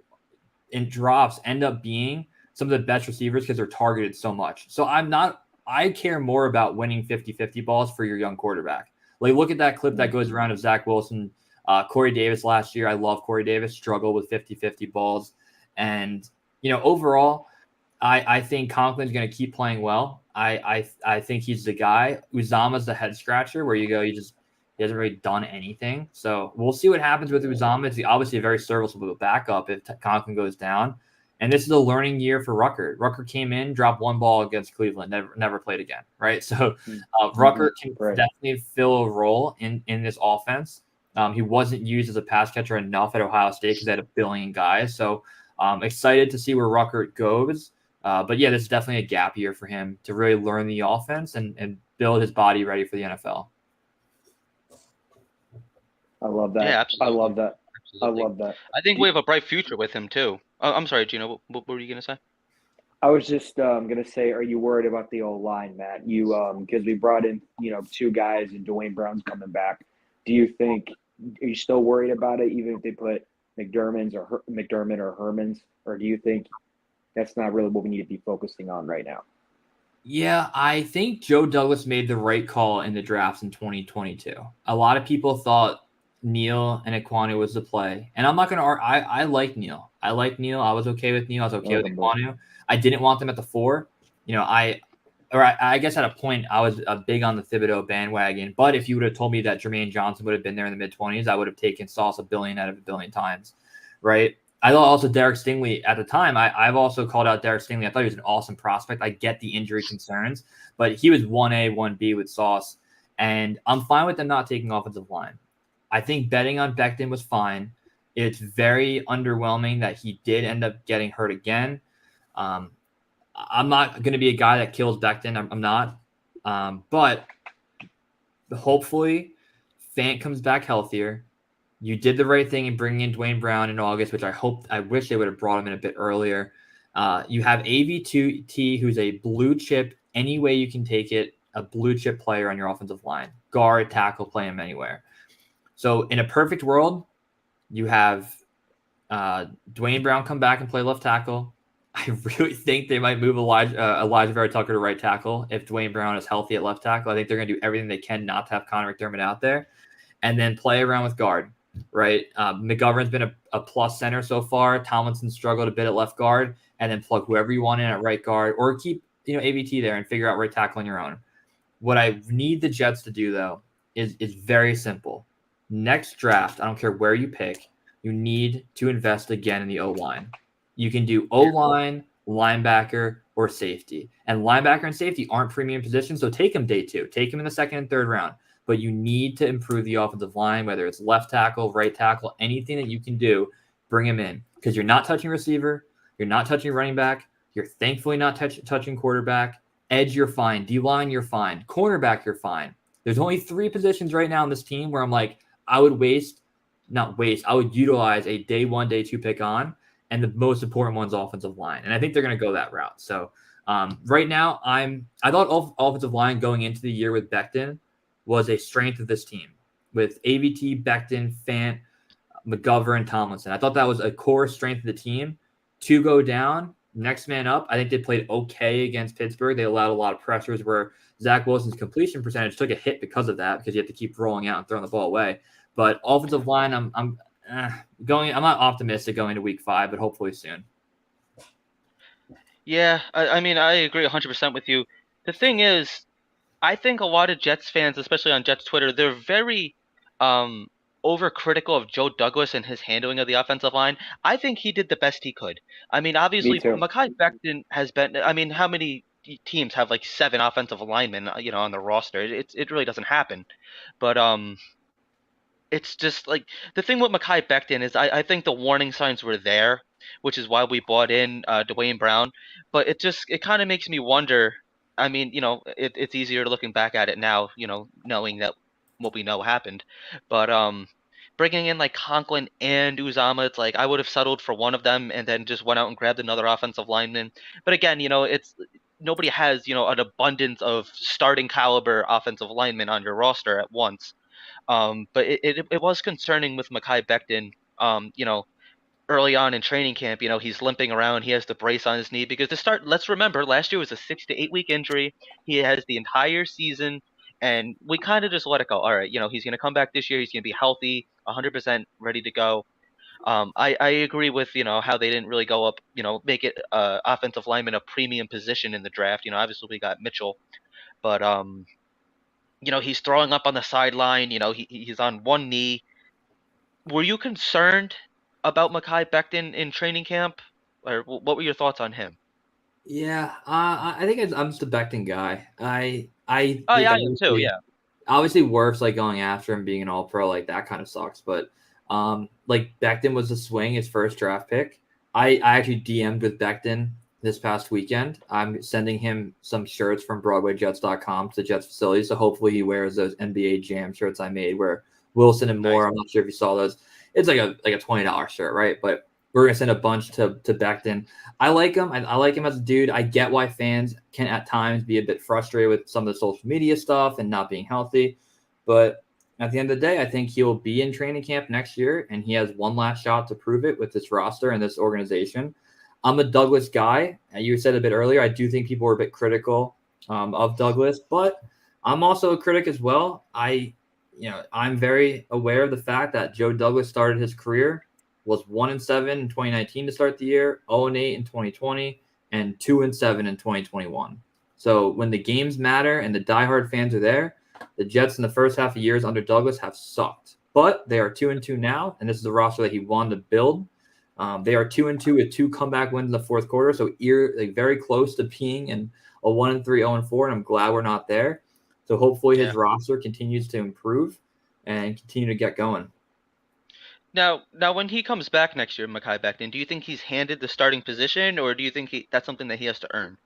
in drops end up being some of the best receivers because they're targeted so much. So I care more about winning 50-50 balls for your young quarterback. Like look at that clip that goes around of Zach Wilson, Corey Davis last year. I love Corey Davis, struggled with 50-50 balls. And, you know, overall, I think Conklin's going to keep playing well. I think he's the guy. Uzama's the head scratcher where you go, he hasn't really done anything. So we'll see what happens with Uzama. It's obviously a very serviceable backup if Conklin goes down. And this is a learning year for Rucker. Rucker came in, dropped 1 ball against Cleveland, never played again, right? So Rucker can definitely fill a role in this offense. He wasn't used as a pass catcher enough at Ohio State because they had 1 billion guys. So excited to see where Rucker goes. But yeah, this is definitely a gap year for him to really learn the offense and build his body ready for the NFL.
I love that.
Yeah, absolutely.
I love that.
Absolutely.
I love that.
I think we have a bright future with him too. I'm sorry, Gino. What were you gonna say?
I was just gonna say, are you worried about the old line, Matt? You because we brought in 2 guys and Dwayne Brown's coming back. Do you think are you still worried about it, even if they put McDermott or Herman's, or do you think that's not really what we need to be focusing on right now?
Yeah, I think Joe Douglas made the right call in the drafts in 2022. A lot of people thought Neal and Ekwonu was the play. And I'm not going to argue. I like Neal. I was okay with Neal. I was okay with Ekwonu. I didn't want them at the 4. You know, I guess at a point I was big on the Thibodeau bandwagon. But if you would have told me that Jermaine Johnson would have been there in the mid-20s, I would have taken Sauce 1 billion out of 1 billion times, right? I thought also Derek Stingley at the time. I've also called out Derek Stingley. I thought he was an awesome prospect. I get the injury concerns, but he was 1A, 1B with Sauce. And I'm fine with them not taking offensive line. I think betting on Becton was fine. It's very underwhelming that he did end up getting hurt again. I'm not going to be a guy that kills Becton. I'm not. But hopefully Fant comes back healthier. You did the right thing in bringing in Dwayne Brown in August, which I wish they would have brought him in a bit earlier. You have AV2T, who's a blue chip, any way you can take it, a blue chip player on your offensive line. Guard, tackle, play him anywhere. So in a perfect world, you have Dwayne Brown come back and play left tackle. I really think they might move Elijah Vera Tucker to right tackle if Dwayne Brown is healthy at left tackle. I think they're going to do everything they can not to have Connor McDermott out there. and then play around with guard, right? McGovern's been a plus center so far. Tomlinson struggled a bit at left guard, and then plug whoever you want in at right guard, or keep ABT there and figure out right tackle on your own. What I need the Jets to do, though, is very simple. Next draft, I don't care where you pick, you need to invest again in the O-line. You can do O-line, linebacker, or safety. And linebacker and safety aren't premium positions, so take them day 2. Take them in the second and third round. But you need to improve the offensive line, whether it's left tackle, right tackle, anything that you can do, bring them in. Because you're not touching receiver, you're not touching running back, you're thankfully not touching quarterback. Edge, you're fine. D-line, you're fine. Cornerback, you're fine. There's only 3 positions right now on this team where I'm like, I would utilize a day 1, day 2 pick on, and the most important one's offensive line. And I think they're going to go that route. So right now, I thought offensive line going into the year with Becton was a strength of this team. With AVT, Becton, Fant, McGovern, Tomlinson. I thought that was a core strength of the team. 2 go down, next man up. I think they played okay against Pittsburgh. They allowed a lot of pressures where Zach Wilson's completion percentage took a hit because of that, because you have to keep rolling out and throwing the ball away. But offensive line, I'm not optimistic going to week 5, but hopefully soon.
Yeah, I mean, I agree 100% with you. The thing is, I think a lot of Jets fans, especially on Jets Twitter, they're very overcritical of Joe Douglas and his handling of the offensive line. I think he did the best he could. I mean, obviously, Mekhi Becton has been. I mean, how many teams have like 7 offensive linemen, on the roster? It really doesn't happen. But it's just like the thing with Mekhi Becton is I think the warning signs were there, which is why we bought in Dwayne Brown. But it kind of makes me wonder. I mean, it's easier looking back at it now, knowing that what we know happened. But bringing in like Conklin and Uzama, it's like I would have settled for one of them and then just went out and grabbed another offensive lineman. But again, it's nobody has an abundance of starting caliber offensive linemen on your roster at once. But it was concerning with Mekhi Becton. Early on in training camp, he's limping around. He has the brace on his knee because let's remember, last year was a 6 to 8 week injury. He has the entire season, and we kind of just let it go. All right, he's going to come back this year. He's going to be healthy, 100% ready to go. I agree with, how they didn't really go up, make it offensive lineman a premium position in the draft. Obviously we got Mitchell, but he's throwing up on the sideline. He's on one knee. Were you concerned about Mekhi Becton in training camp, or what were your thoughts on him?
Yeah, I think I'm just a Becton guy. I
I am too. Yeah,
obviously Wirf's like going after him being an All-Pro, like that kind of sucks. But like Becton was the swing, his first draft pick. I actually DM'd with Becton this past weekend. I'm sending him some shirts from BroadwayJets.com to the Jets facility, so hopefully he wears those NBA Jam shirts I made where Wilson and Moore. Nice. I'm not sure if you saw those. It's like a $20 shirt, right? But we're gonna send a bunch to Becton. I like him. I like him as a dude. I get why fans can at times be a bit frustrated with some of the social media stuff and not being healthy. But at the end of the day, I think he'll be in training camp next year, and he has one last shot to prove it with this roster and this organization. I'm a Douglas guy. You said a bit earlier, I do think people were a bit critical of Douglas, but I'm also a critic as well. I'm very aware of the fact that Joe Douglas started his career, was 1-7 in 2019 to start the year, 0-8 in 2020, and 2-7 in 2021. So when the games matter and the diehard fans are there, the Jets in the first half of years under Douglas have sucked. But they are 2-2 now, and this is the roster that he wanted to build. They are 2-2 with 2 comeback wins in the fourth quarter, so very close to being in a 1-3, 0-4, and I'm glad we're not there. So hopefully his roster continues to improve and continue to get going.
Now, when he comes back next year, Mekhi Becton, do you think he's handed the starting position, or do you think that's something that he has to earn?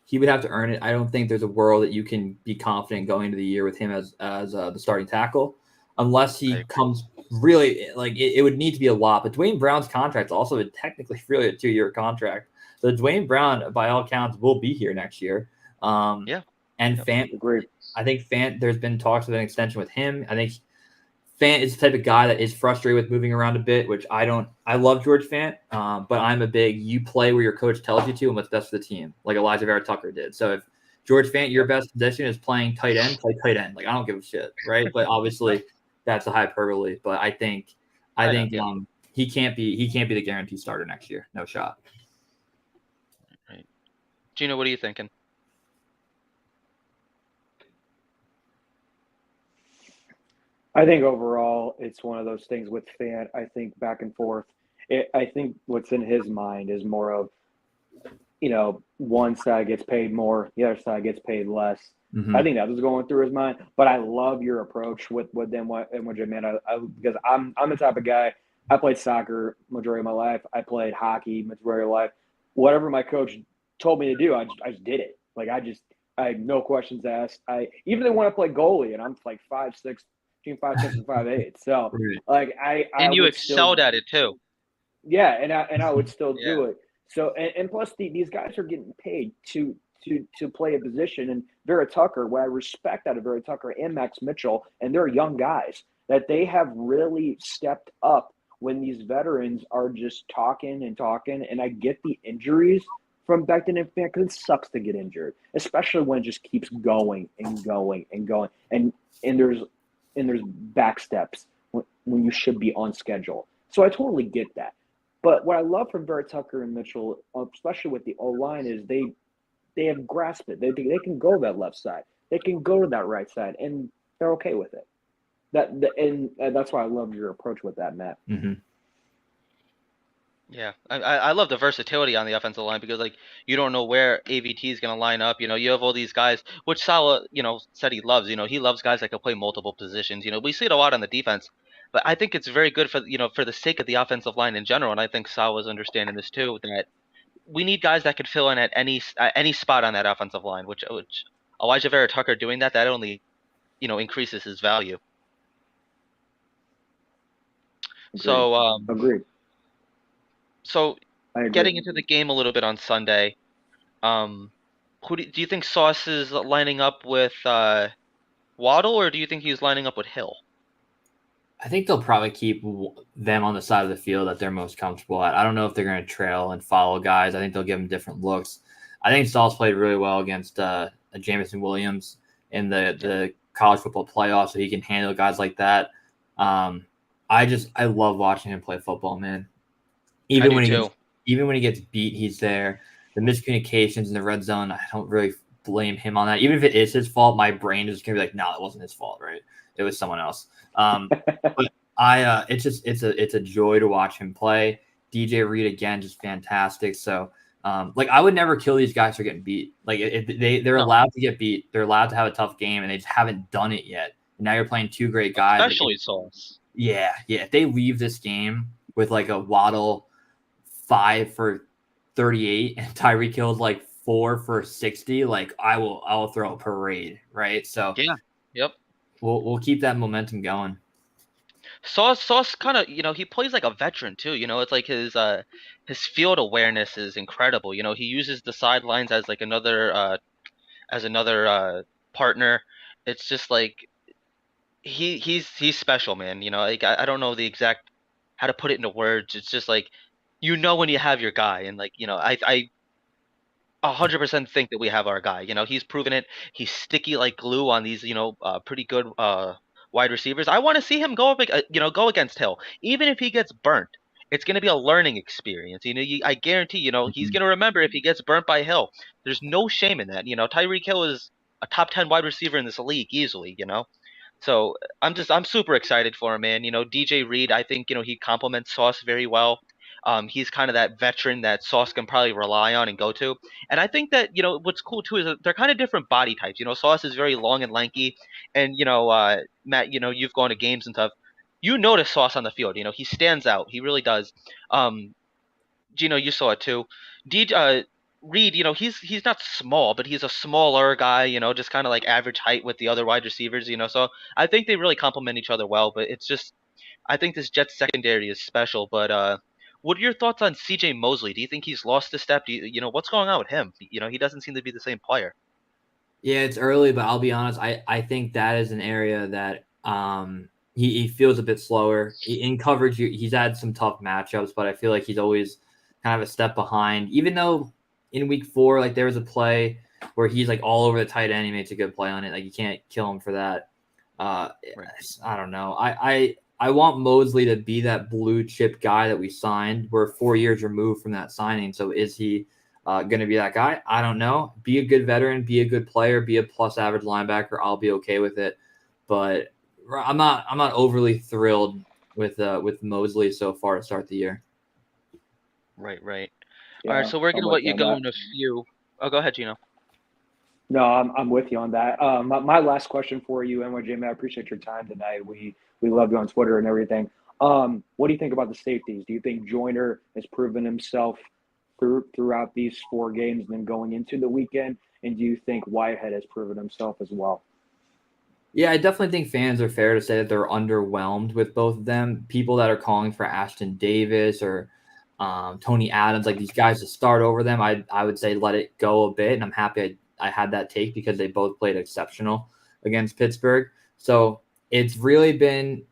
He would have to earn it. I don't think there's a world that you can be confident going into the year with him as the starting tackle, unless he comes really like it would need to be a lot. But Dwayne Brown's contract is also technically really a 2-year contract. So Dwayne Brown, by all counts, will be here next year. And Fant,
agreed.
I think Fant, there's been talks of an extension with him. I think Fant is the type of guy that is frustrated with moving around a bit, which I don't. I love George Fant, but I'm a big you play where your coach tells you to and what's best for the team, like Elijah Vera Tucker did. So if George Fant, your best position is playing tight end, play tight end. Like I don't give a shit, right? But obviously that's a hyperbole, but I think he can't be the guaranteed starter next year. No shot.
Right. Gino, what are you thinking?
I think overall it's one of those things with Fant. I think back and forth. I think what's in his mind is more of, one side gets paid more, the other side gets paid less.
Mm-hmm.
I think that was going through his mind. But I love your approach with them and what you meant. Because I'm the type of guy. I played soccer majority of my life. I played hockey majority of my life. Whatever my coach told me to do, I just did it. Like I had no questions asked. I even didn't want to play goalie, and I'm like 5'6", between 5'6" and 5'8". So
Right.
like I
And you
would
excelled
still,
at it too.
yeah, and I would still
Yeah.
do it. So and plus these guys are getting paid to play a position. And Vera Tucker, what I respect out of Vera Tucker and Max Mitchell, and they're young guys, that they have really stepped up when these veterans are just talking and talking. And I get the injuries from Becton and Fant because it sucks to get injured, especially when it just keeps going and going and going. And there's back steps when you should be on schedule. So I totally get that. But what I love from Vera Tucker and Mitchell, especially with the O-line, is they have grasped it. They can go that left side. They can go to that right side, and they're okay with it. And that's why I love your approach with that, Matt.
Mm-hmm.
Yeah, I love the versatility on the offensive line because like you don't know where AVT is going to line up. You have all these guys, which Salah, said he loves. He loves guys that can play multiple positions. We see it a lot on the defense, but I think it's very good for for the sake of the offensive line in general. And I think Salah's understanding this too, that we need guys that could fill in at any spot on that offensive line. Which Elijah Vera Tucker doing that only increases his value.
Agreed.
So
Agreed.
So
I agree.
getting into the game a little bit on Sunday, who do you think Sauce is lining up with Waddle, or do you think he's lining up with Hill?
I think they'll probably keep them on the side of the field that they're most comfortable at. I don't know if they're going to trail and follow guys. I think they'll give them different looks. I think Sauce played really well against Jameson Williams in the college football playoffs, so he can handle guys like that. I love watching him play football, man. Even when he gets beat, he's there. The miscommunications in the red zone, I don't really blame him on that. Even if it is his fault, my brain is gonna be like, no, it wasn't his fault, right? It was someone else. But it's a joy to watch him play. DJ Reed again, just fantastic. So I would never kill these guys for getting beat. Like they're allowed to get beat. They're allowed to have a tough game, and they just haven't done it yet. And now you're playing two great guys.
Especially Sauce.
Yeah. If they leave this game with like a Waddle 5 for 38 and Tyreek Hill's like 4 for 60, like I will throw a parade, right? So
yeah, yep.
We'll keep that momentum going.
Sauce kind of, he plays like a veteran too. It's like his field awareness is incredible. He uses the sidelines as like another partner. It's just like he's special, man. Like I don't know the exact how to put it into words. It's just like when you have your guy, and like I 100% think that we have our guy. He's proven it. He's sticky like glue on these pretty good wide receivers. I want to see him go go against Hill, even if he gets burnt. It's going to be a learning experience. I guarantee he's going to remember if he gets burnt by Hill. There's no shame in that. Tyreek Hill is a top 10 wide receiver in this league easily. So I'm super excited for him, man. DJ Reed, I think he complements Sauce very well. He's kind of that veteran that Sauce can probably rely on and go to. And I think that what's cool too is that they're kind of different body types. Sauce is very long and lanky, and Matt, you've gone to games and stuff. You notice Sauce on the field. He stands out. He really does. Gino, you saw it too. Reed, he's not small, but he's a smaller guy, just kind of like average height with the other wide receivers, so I think they really complement each other well, but it's just, I think this Jets secondary is special, but what are your thoughts on CJ Mosley? Do you think he's lost a step? What's going on with him? He doesn't seem to be the same player.
Yeah, it's early, but I'll be honest, I think that is an area that he feels a bit slower. In coverage, he's had some tough matchups, but I feel like he's always kind of a step behind, even though in week 4, like there was a play where he's like all over the tight end. He makes a good play on it. Like you can't kill him for that.
Right.
I don't know. I want Mosley to be that blue chip guy that we signed. We're 4 years removed from that signing. So is he going to be that guy? I don't know. Be a good veteran, be a good player, be a plus average linebacker. I'll be okay with it. But I'm not overly thrilled with Mosley so far to start the year.
Right. Right. All right.
Yeah,
So we're
I'm
gonna
with
let
you
you
on
go
that.
in a few. Oh, go ahead, Gino.
No, I'm with you on that. My last question for you, NYJ, man, I appreciate your time tonight. We love you on Twitter and everything. What do you think about the safeties? Do you think Joyner has proven himself throughout these 4 games and then going into the weekend? And do you think Whitehead has proven himself as well?
Yeah, I definitely think fans are fair to say that they're underwhelmed with both of them. People that are calling for Ashton Davis or Tony Adams, like these guys to start over them, I would say let it go a bit. And I'm happy I had that take because they both played exceptional against Pittsburgh. So it's really been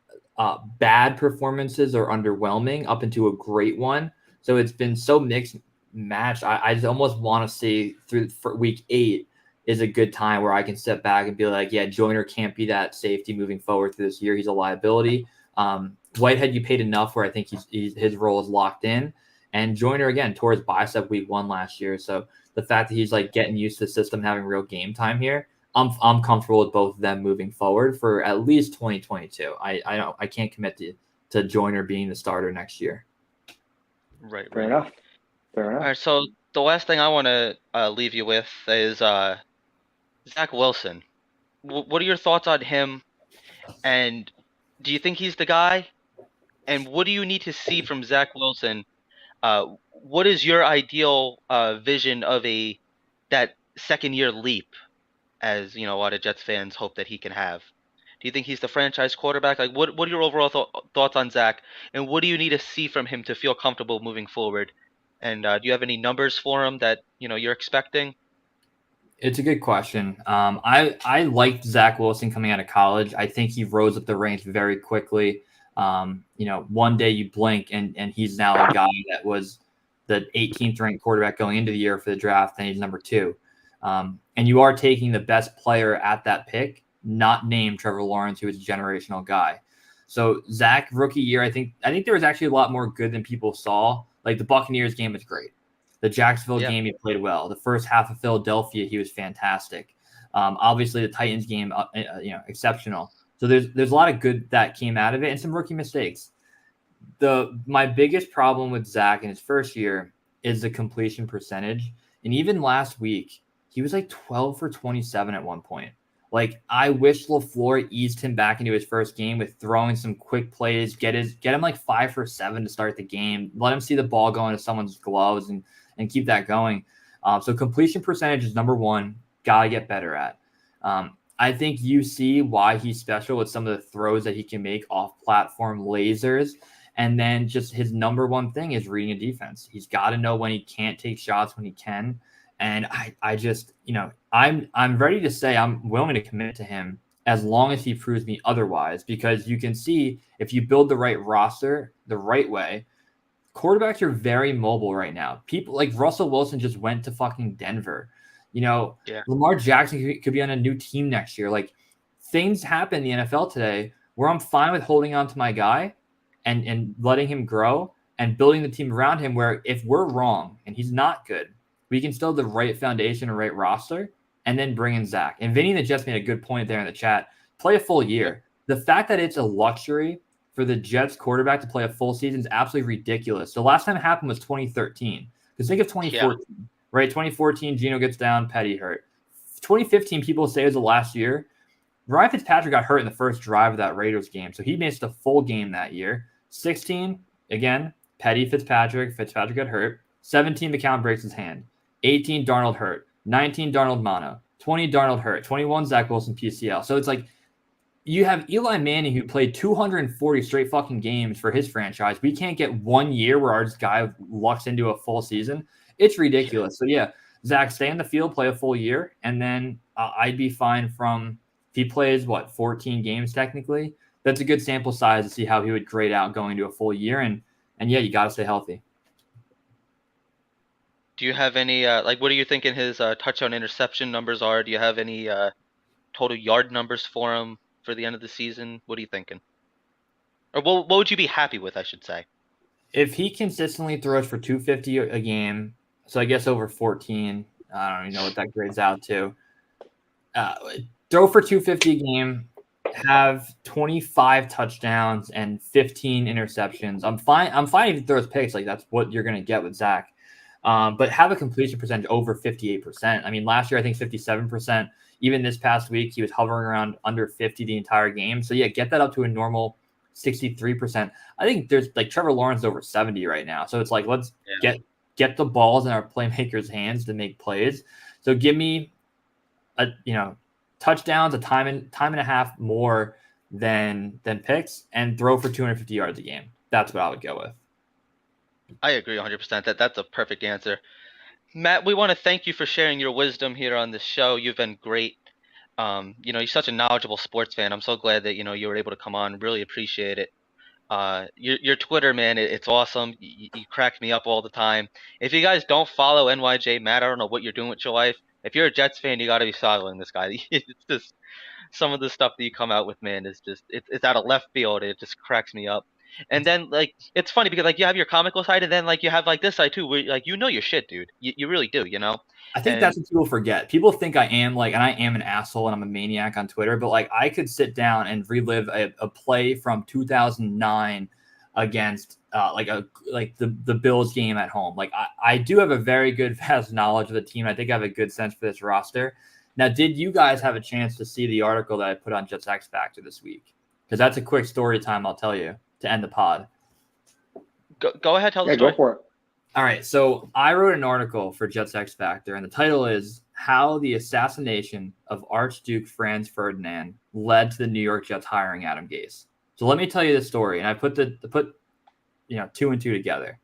bad performances or underwhelming up into a great one. So it's been so mixed matched. I just almost want to see through for week 8 is a good time where I can step back and be like, yeah, Joyner can't be that safety moving forward through this year. He's a liability. Whitehead, you paid enough where I think his role is locked in. And Joyner, again, tore his bicep week 1 last year. So the fact that he's like getting used to the system, having real game time here, I'm comfortable with both of them moving forward for at least 2022. I can't commit to Joyner being the starter next year.
Right.
Fair
Right.
enough. Fair
All
enough.
right. So the last thing I want to leave you with is Zach Wilson. What are your thoughts on him? And do you think he's the guy? And what do you need to see from Zach Wilson? What is your ideal vision of that second year leap, as you know, a lot of Jets fans hope that he can have? Do you think he's the franchise quarterback? Like, what are your overall thoughts on Zach? And what do you need to see from him to feel comfortable moving forward? And do you have any numbers for him that you're expecting?
It's a good question. I liked Zach Wilson coming out of college. I think he rose up the ranks very quickly. One day you blink and he's now a guy that was the 18th ranked quarterback going into the year for the draft, and he's number 2. And you are taking the best player at that pick, not named Trevor Lawrence, who is a generational guy. So Zach rookie year, I think there was actually a lot more good than people saw. Like the Buccaneers game was great. The Jacksonville
Yeah.
game, he played well. The first half of Philadelphia, he was fantastic. Obviously, the Titans game, exceptional. So there's a lot of good that came out of it, and some rookie mistakes. My biggest problem with Zach in his first year is the completion percentage, and even last week, he was like 12 for 27 at one point. Like I wish LaFleur eased him back into his first game with throwing some quick plays, get him like 5 for 7 to start the game, let him see the ball go into someone's gloves and keep that going. So completion percentage is number 1. Gotta get better at. I think you see why he's special with some of the throws that he can make off platform lasers. And then just his number 1 thing is reading a defense. He's got to know when he can't take shots, when he can. And I just, I'm ready to say I'm willing to commit to him as long as he proves me otherwise, because you can see if you build the right roster the right way, quarterbacks are very mobile right now. People like Russell Wilson just went to fucking Denver.
Yeah.
Lamar Jackson could be on a new team next year. Like things happen in the NFL today where I'm fine with holding on to my guy and letting him grow and building the team around him, where if we're wrong and he's not good, we can still have the right foundation and right roster and then bring in Zach. And Vinny the Jets made a good point there in the chat. Play a full year. The fact that it's a luxury for the Jets quarterback to play a full season is absolutely ridiculous. The last time it happened was 2013. Because think of 2014, right? 2014, Geno gets down, Petty hurt. 2015, people say was the last year. Ryan Fitzpatrick got hurt in the first drive of that Raiders game, so he missed a full game that year. 16, again, Petty, Fitzpatrick got hurt. 17, McCown breaks his hand. 18, Darnold hurt. 19, Darnold mono. 20, Darnold hurt. 21, Zach Wilson PCL. So it's like you have Eli Manning who played 240 straight fucking games for his franchise. We can't get 1 year where our guy lucks into a full season. It's ridiculous. So yeah, Zach, stay in the field, play a full year, and then I'd be fine from if he plays 14 games technically. That's a good sample size to see how he would grade out going to a full year. And yeah, you got to stay healthy.
Do you have any what do you think his touchdown interception numbers are? Do you have any total yard numbers for him? for the end of the season? What are you thinking? Or what would you be happy with, I should say?
If he consistently throws for 250 a game, so I guess over 14, I don't even know what that grades out to. Throw for 250 a game, have 25 touchdowns and 15 interceptions. I'm fine if he throws picks. Like, that's what you're going to get with Zach. But have a completion percentage over 58%. I mean, last year, I think 57%. Even this past week, he was hovering around under 50 the entire game. So, yeah, get that up to a normal 63%. I think there's like Trevor Lawrence over 70 right now. So it's like, let's get the balls in our playmakers' hands to make plays. So give me touchdowns, a time and a half more than picks, and throw for 250 yards a game. That's what I would go with.
I agree 100%. That's a perfect answer. Matt, we want to thank you for sharing your wisdom here on this show. You've been great. You're such a knowledgeable sports fan. I'm so glad that you were able to come on. Really appreciate it. Your Twitter, man, it's awesome. You crack me up all the time. If you guys don't follow NYJ Matt, I don't know what you're doing with your life. If you're a Jets fan, you got to be following this guy. It's just some of the stuff that you come out with, man, is just it's out of left field. It just cracks me up. And then like it's funny because like you have your comical side, and then like you have like this side too, where like your shit, dude. You really do,
I think that's what people forget. People think I am and I am an asshole and I'm a maniac on Twitter, but like I could sit down and relive a play from 2009 against the Bills game at home. Like I do have a very good vast knowledge of the team. I think I have a good sense for this roster. Now, did you guys have a chance to see the article that I put on Jets X Factor this week? Because that's a quick story time, I'll tell you, to end the pod.
Go ahead, tell the story.
Go for it.
All right, so I wrote an article for Jets X Factor, and the title is How the Assassination of Archduke Franz Ferdinand Led to the New York Jets Hiring Adam Gase. So let me tell you the story, and I put two and two together.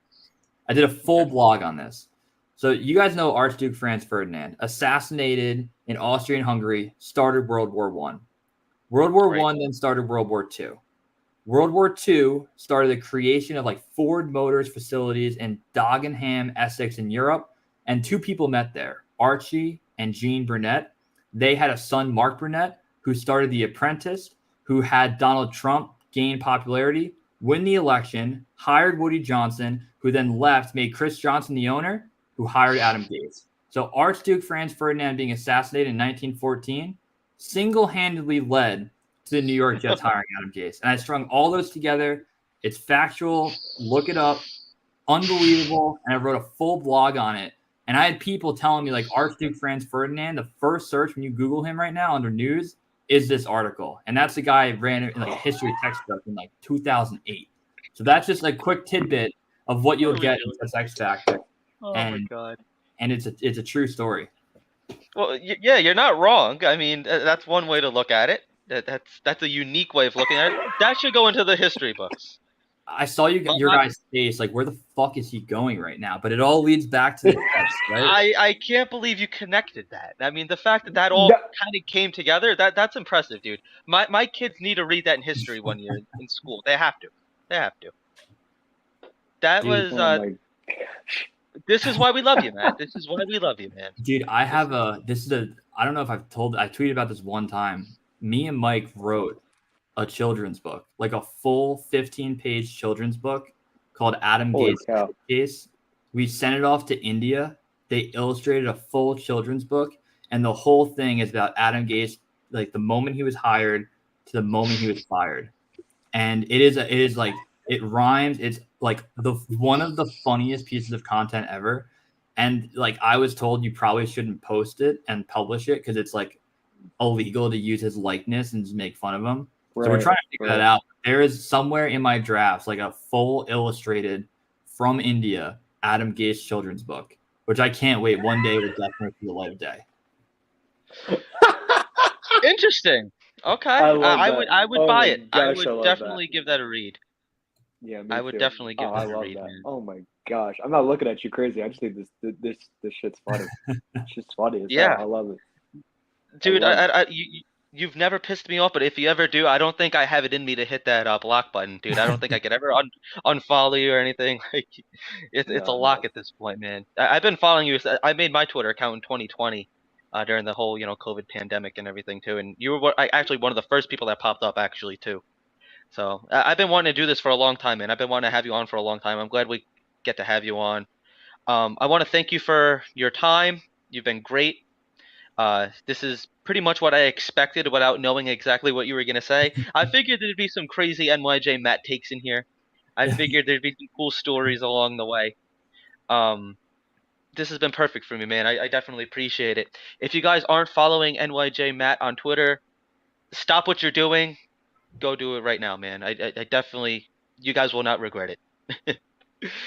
I did a full blog on this. So you guys know Archduke Franz Ferdinand, assassinated in Austria-Hungary, started World War I. World War I then started World War II. World War II started the creation of like Ford Motors facilities in Dagenham, Essex in Europe, and two people met there, Archie and Jean Burnett. They had a son, Mark Burnett, who started The Apprentice, who had Donald Trump gain popularity, win the election, hired Woody Johnson, who then left, made Chris Johnson the owner, who hired Adam Gase. So Archduke Franz Ferdinand being assassinated in 1914 single-handedly led to the New York Jets hiring Adam Gase. And I strung all those together. It's factual. Look it up. Unbelievable. And I wrote a full blog on it. And I had people telling me, like, Archduke Franz Ferdinand, the first search when you Google him right now under news is this article. And that's the guy I ran in like a history textbook in like 2008. So that's just a quick tidbit of what you'll get in Jets X Factor.
Oh my God.
And it's a true story.
Well, yeah, you're not wrong. I mean, that's one way to look at it. That's a unique way of looking at it. That should go into the history books.
I saw your guys' face, like, where the fuck is he going right now? But it all leads back to the Jets, right?
I can't believe you connected that. I mean, the fact that all kind of came together, that's impressive, dude. My kids need to read that in history one year in school. They have to. That dude, was this is why we love you, Matt. This is why we love you, man.
Dude, I don't know if I tweeted about this one time. Me and Mike wrote a children's book, like a full 15-page children's book called Adam Gase Case. We sent it off to India. They illustrated a full children's book, and the whole thing is about Adam Gase, like the moment he was hired to the moment he was fired. And it rhymes. It's like one of the funniest pieces of content ever. And like I was told, you probably shouldn't post it and publish it because it's like illegal to use his likeness and just make fun of him. Right, so we're trying to figure that out. There is somewhere in my drafts like a full illustrated from India Adam Gase children's book, which I can't wait. One day will definitely see the light of day.
Interesting. Okay, I would buy it. Gosh, I would definitely give that a read.
Yeah,
I would definitely give that a read.
That.
Man.
Oh my gosh, I'm not looking at you crazy. I just think this shit's funny. It's just funny.
Yeah,
I love it,
dude. You've never pissed me off, but if you ever do, I don't think I have it in me to hit that block button, dude. I don't think I could ever unfollow you or anything. Like, it's a lock at this point, man. I've been following you. I made my Twitter account in 2020, during the whole COVID pandemic and everything too. And you were actually one of the first people that popped up actually too. So I've been wanting to do this for a long time, man. I've been wanting to have you on for a long time. I'm glad we get to have you on. I want to thank you for your time. You've been great. This is pretty much what I expected without knowing exactly what you were gonna say. I figured there'd be some crazy NYJ Matt takes in here. I figured there'd be some cool stories along the way. This has been perfect for me, man. I definitely appreciate it. If you guys aren't following NYJ Matt on Twitter, stop what you're doing. Go do it right now, man. I definitely, you guys will not regret it.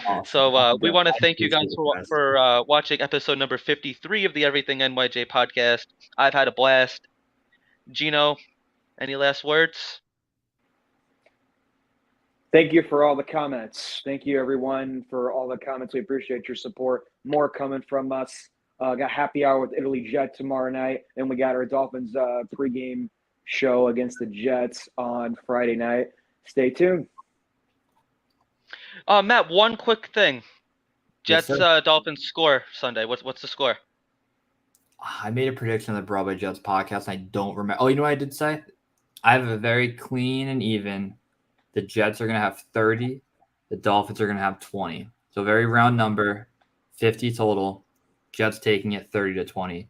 Awesome.
So we want to
I
thank you guys
appreciate it,
for
guys.
watching episode number 53 of the Everything NYJ podcast. I've had a blast. Gino, any last words?
Thank you for all the comments. Thank you, everyone, for all the comments. We appreciate your support. More coming from us. Got happy hour with Italy Jet tomorrow night, and we got our Dolphins pregame show against the Jets on Friday night. Stay tuned.
Matt, one quick thing.
Yes,
Jets
sir.
Dolphins score Sunday. What's the score?
I made a prediction on the Broadway Jets podcast. And I don't remember. Oh, you know what I did say? I have a very clean and even. The Jets are going to have 30. The Dolphins are going to have 20. So very round number, 50 total. Jets taking it 30-20.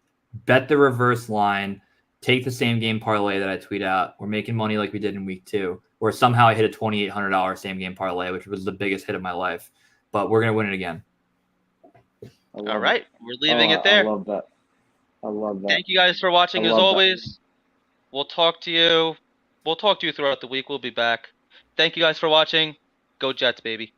Bet the reverse line. Take the same game parlay that I tweet out. We're making money like we did in week 2, where somehow I hit a $2,800 same game parlay, which was the biggest hit of my life. But we're going to win it again.
All right, we're leaving it there.
I love that. I love that.
Thank you guys for watching as always. We'll talk to you. We'll talk to you throughout the week. We'll be back. Thank you guys for watching. Go Jets, baby.